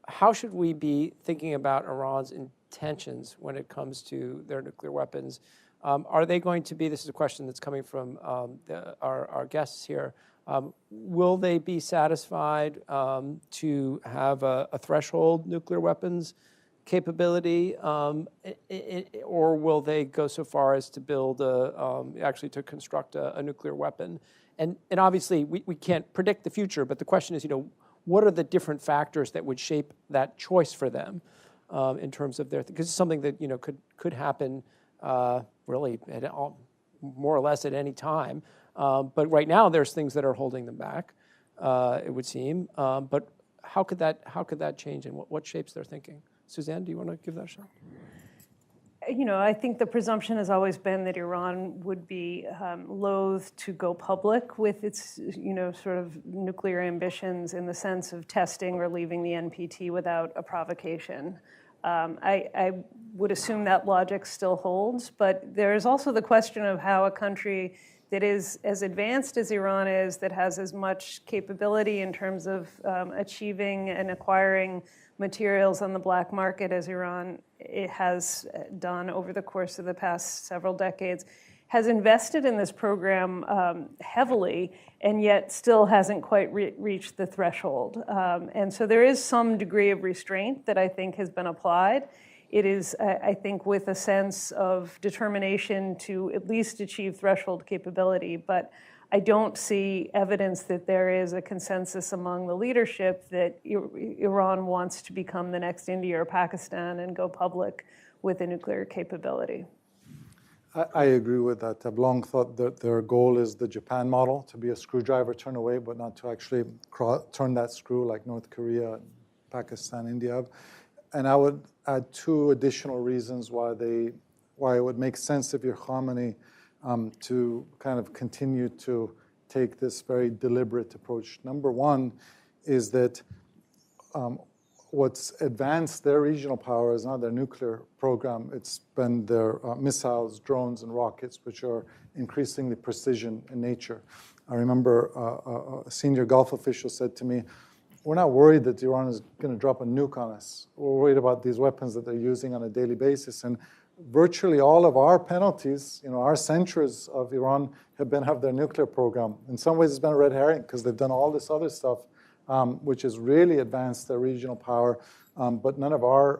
How should we be thinking about Iran's intentions when it comes to their nuclear weapons? are they going to be, this is a question that's coming from our guests here, will they be satisfied to have a threshold nuclear weapons capability, or will they go so far as to build actually to construct a nuclear weapon? And obviously we can't predict the future, but the question is, what are the different factors that would shape that choice for them in terms of because it's something that could happen really more or less at any time. But right now there's things that are holding them back, it would seem. But how could that change, and what shapes their thinking? Suzanne, do you want to give that a shot? I think the presumption has always been that Iran would be loath to go public with its, sort of nuclear ambitions in the sense of testing or leaving the NPT without a provocation. I would assume that logic still holds, but there is also the question of how a country that is as advanced as Iran is, that has as much capability in terms of achieving and acquiring materials on the black market as Iran it has done over the course of the past several decades, has invested in this program heavily and yet still hasn't quite reached the threshold. And so there is some degree of restraint that I think has been applied. It is, I think, with a sense of determination to at least achieve threshold capability, but I don't see evidence that there is a consensus among the leadership that Iran wants to become the next India or Pakistan and go public with a nuclear capability. I agree with that. I've long thought that their goal is the Japan model, to be a screwdriver, turn away, but not to actually turn that screw like North Korea, Pakistan, India. And I would add two additional reasons why it would make sense if you're Khamenei to kind of continue to take this very deliberate approach. Number one is that what's advanced their regional power is not their nuclear program. It's been their missiles, drones, and rockets, which are increasingly precision in nature. I remember a senior Gulf official said to me, we're not worried that Iran is going to drop a nuke on us. We're worried about these weapons that they're using on a daily basis. And virtually all of our penalties, our censures of Iran have their nuclear program. In some ways, it's been a red herring because they've done all this other stuff, which has really advanced their regional power. But none of our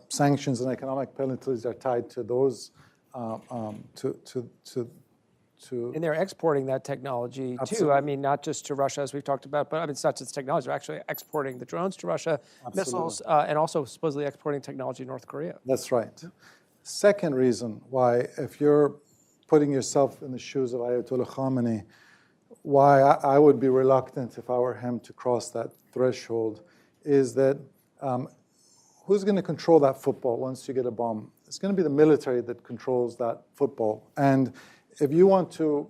sanctions and economic penalties are tied to those. And they're exporting that technology Absolutely. too. I mean, not just to Russia, as we've talked about, but I mean, it's not just technology. They're actually exporting the drones to Russia, Absolutely. missiles, and also supposedly exporting technology to North Korea. That's right. Second reason why, if you're putting yourself in the shoes of Ayatollah Khamenei, why I would be reluctant if I were him to cross that threshold is that who's going to control that football once you get a bomb? It's going to be the military that controls that football. And if you want to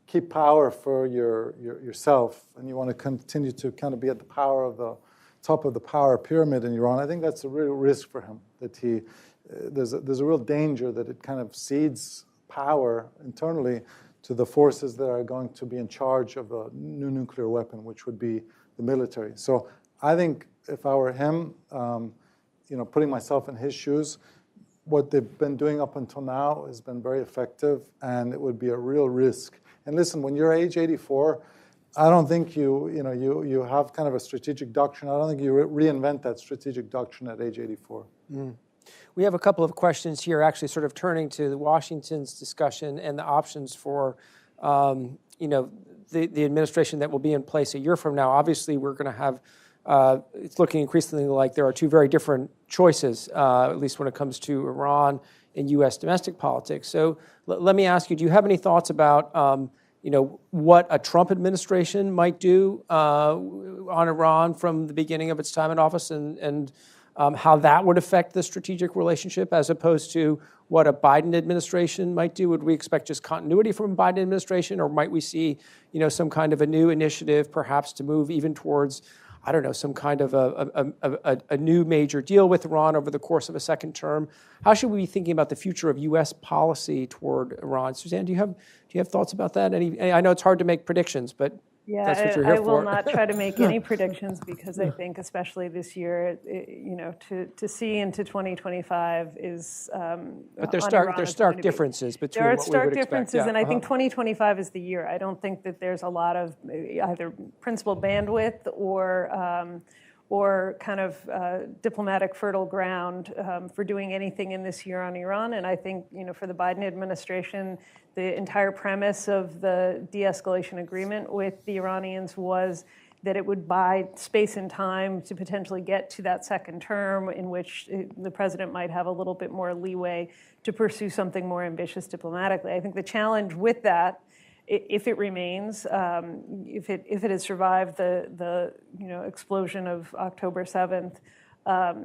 keep power for yourself and you want to continue to kind of be at the power of the top of the power pyramid in Iran, I think that's a real risk for him. That there's a real danger that it kind of cedes power internally to the forces that are going to be in charge of a new nuclear weapon, which would be the military. So I think if I were him, putting myself in his shoes, what they've been doing up until now has been very effective, and it would be a real risk. And listen, when you're age 84, I don't think you have kind of a strategic doctrine. I don't think you reinvent that strategic doctrine at age 84. Mm. We have a couple of questions here, actually sort of turning to Washington's discussion and the options for, the administration that will be in place a year from now. Obviously, we're going to have it's looking increasingly like there are two very different choices, at least when it comes to Iran and U.S. domestic politics. So let me ask you, do you have any thoughts about, what a Trump administration might do on Iran from the beginning of its time in office and how that would affect the strategic relationship as opposed to what a Biden administration might do? Would we expect just continuity from a Biden administration, or might we see, some kind of a new initiative perhaps to move even towards some kind of a new major deal with Iran over the course of a second term? How should we be thinking about the future of U.S. policy toward Iran? Suzanne, do you have thoughts about that? I know it's hard to make predictions, but Yeah, That's what you're here I will for. not try to make any predictions because I think, especially this year, to see into 2025 is. But there's stark differences between what we would expect. There are stark differences, yeah. and I think 2025 is the year. I don't think that there's a lot of either principal bandwidth or kind of diplomatic fertile ground for doing anything in this year on Iran. And I think, for the Biden administration, the entire premise of the de-escalation agreement with the Iranians was that it would buy space and time to potentially get to that second term in which the president might have a little bit more leeway to pursue something more ambitious diplomatically. I think the challenge with that, if it remains, if it has survived the explosion of October 7th,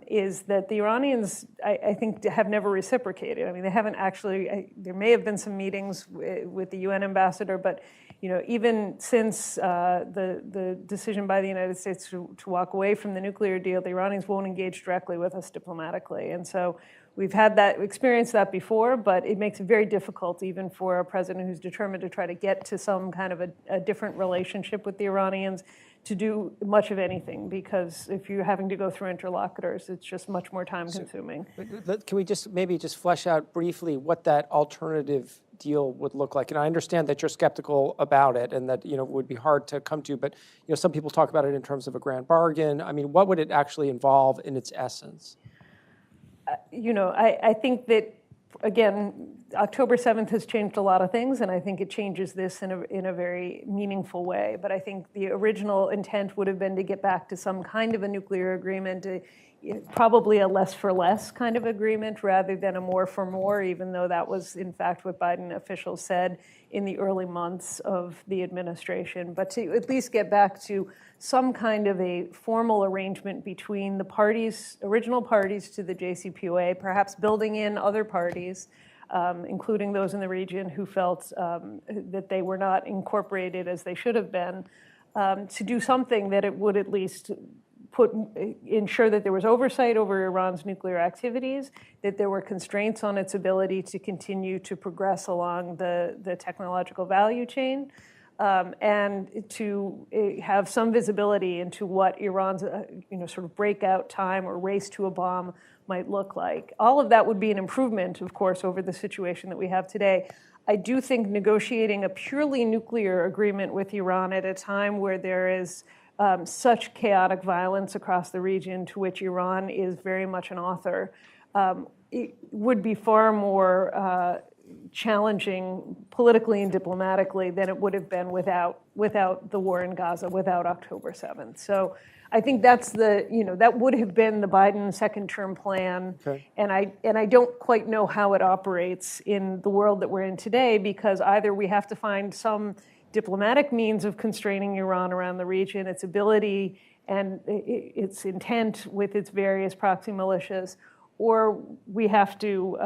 is that the Iranians, I think, have never reciprocated. I mean, they haven't actually. There may have been some meetings with the UN ambassador, but even since the decision by the United States to walk away from the nuclear deal, the Iranians won't engage directly with us diplomatically, and so. We've experienced that before, but it makes it very difficult even for a president who's determined to try to get to some kind of a different relationship with the Iranians to do much of anything, because if you're having to go through interlocutors, it's just much more time consuming. Can we maybe flesh out briefly what that alternative deal would look like? And I understand that you're skeptical about it and that it would be hard to come to, but some people talk about it in terms of a grand bargain. I mean, what would it actually involve in its essence? I think that, again, October 7th has changed a lot of things, and I think it changes this in a very meaningful way. But I think the original intent would have been to get back to some kind of a nuclear agreement, probably a less for less kind of agreement rather than a more for more, even though that was, in fact, what Biden officials said in the early months of the administration. But to at least get back to some kind of a formal arrangement between the original parties to the JCPOA, perhaps building in other parties, including those in the region who felt that they were not incorporated as they should have been, to do something that it would at least ensure that there was oversight over Iran's nuclear activities, that there were constraints on its ability to continue to progress along the technological value chain, and to have some visibility into what Iran's sort of breakout time or race to a bomb might look like. All of that would be an improvement, of course, over the situation that we have today. I do think negotiating a purely nuclear agreement with Iran at a time where there is such chaotic violence across the region to which Iran is very much an author, it would be far more challenging politically and diplomatically than it would have been without the war in Gaza, without October 7th. So I think that's that would have been the Biden second-term plan, okay. And I don't quite know how it operates in the world that we're in today, because either we have to find some diplomatic means of constraining Iran around the region, its ability and its intent with its various proxy militias, or we have to,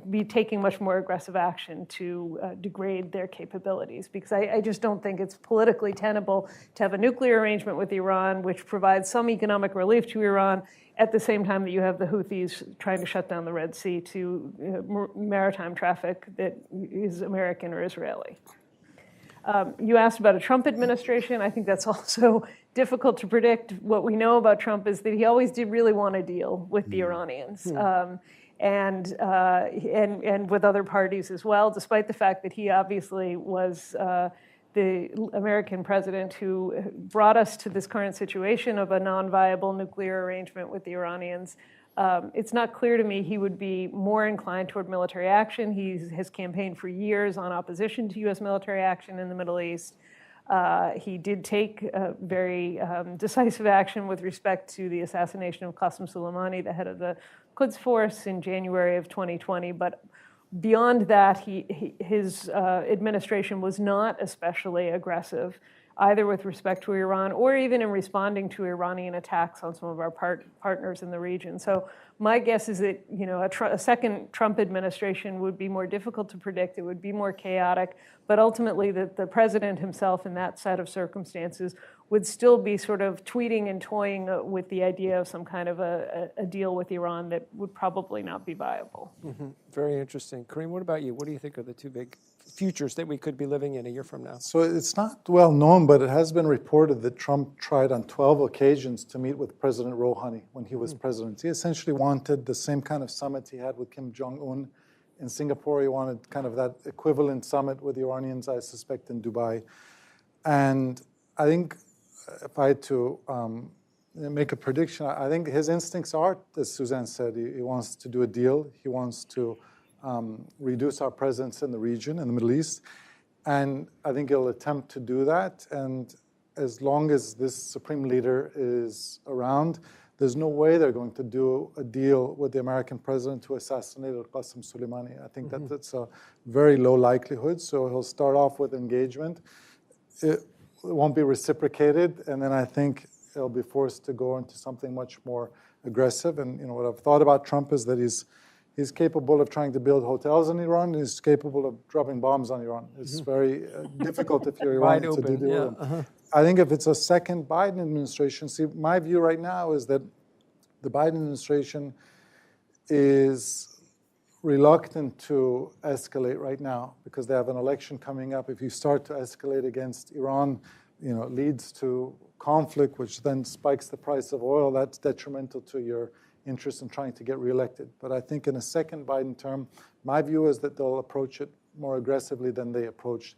be taking much more aggressive action to degrade their capabilities. Because I just don't think it's politically tenable to have a nuclear arrangement with Iran, which provides some economic relief to Iran, at the same time that you have the Houthis trying to shut down the Red Sea to maritime traffic that is American or Israeli. You asked about a Trump administration. I think that's also difficult to predict. What we know about Trump is that he always did really want to deal with the Iranians and with other parties as well, despite the fact that he obviously was the American president who brought us to this current situation of a non-viable nuclear arrangement with the Iranians. It's not clear to me he would be more inclined toward military action. He has campaigned for years on opposition to U.S. military action in the Middle East. He did take very decisive action with respect to the assassination of Qasem Soleimani, the head of the Quds Force, in January of 2020. But beyond that, his administration was not especially aggressive, either with respect to Iran or even in responding to Iranian attacks on some of our partners in the region. So My guess is that a second Trump administration would be more difficult to predict. It would be more chaotic, but ultimately the president himself in that set of circumstances would still be sort of tweeting and toying with the idea of some kind of a deal with Iran that would probably not be viable. Mm-hmm. Very interesting. Karim, what about you? What do you think are the two big futures that we could be living in a year from now? So it's not well known, but it has been reported that Trump tried on 12 occasions to meet with President Rouhani when he was president. He essentially wanted the same kind of summit he had with Kim Jong-un in Singapore. He wanted kind of that equivalent summit with the Iranians, I suspect, in Dubai. And I think if I had to make a prediction, I think his instincts are, as Suzanne said, he wants to do a deal. He wants to reduce our presence in the region, in the Middle East. And I think he'll attempt to do that. And as long as this supreme leader is around, there's no way they're going to do a deal with the American president who assassinated Qasem Soleimani. I think that that's a very low likelihood. So he'll start off with engagement. It won't be reciprocated. And then I think he'll be forced to go into something much more aggressive. And what I've thought about Trump is that he's capable of trying to build hotels in Iran, and he's capable of dropping bombs on Iran. It's very difficult if you're Iranian to do that. I think if it's a second Biden administration, see, my view right now is that the Biden administration is reluctant to escalate right now because they have an election coming up. If you start to escalate against Iran, it leads to conflict, which then spikes the price of oil. That's detrimental to your interest in trying to get reelected. But I think in a second Biden term, my view is that they'll approach it more aggressively than they approached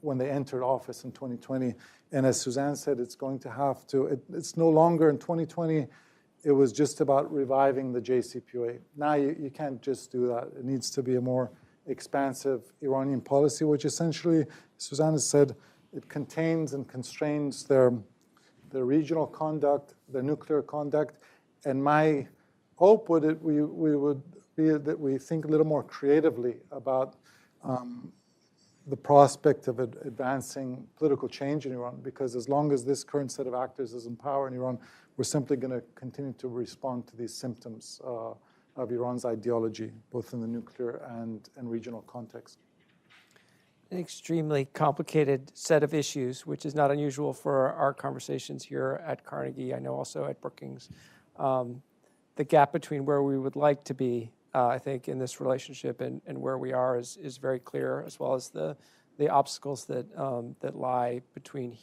when they entered office in 2020. And as Suzanne said, it's going to have to, it's no longer in 2020, it was just about reviving the JCPOA. Now you can't just do that. It needs to be a more expansive Iranian policy, which essentially, Suzanne has said, it contains and constrains their regional conduct, their nuclear conduct. And my hope would be that we think a little more creatively about the prospect of advancing political change in Iran, because as long as this current set of actors is in power in Iran, we're simply going to continue to respond to these symptoms of Iran's ideology, both in the nuclear and regional context. An extremely complicated set of issues, which is not unusual for our conversations here at Carnegie, I know also at Brookings. The gap between where we would like to be, I think, in this relationship and where we are is very clear, as well as the obstacles that lie between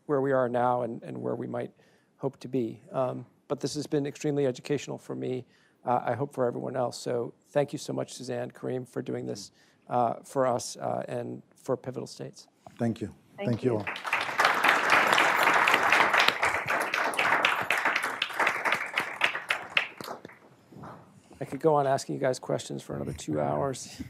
where we are now and where we might hope to be. But this has been extremely educational for me, I hope for everyone else. So thank you so much, Suzanne, Karim, for doing this for us and for Pivotal States. Thank you. Thank you all. I could go on asking you guys questions for another 2 hours.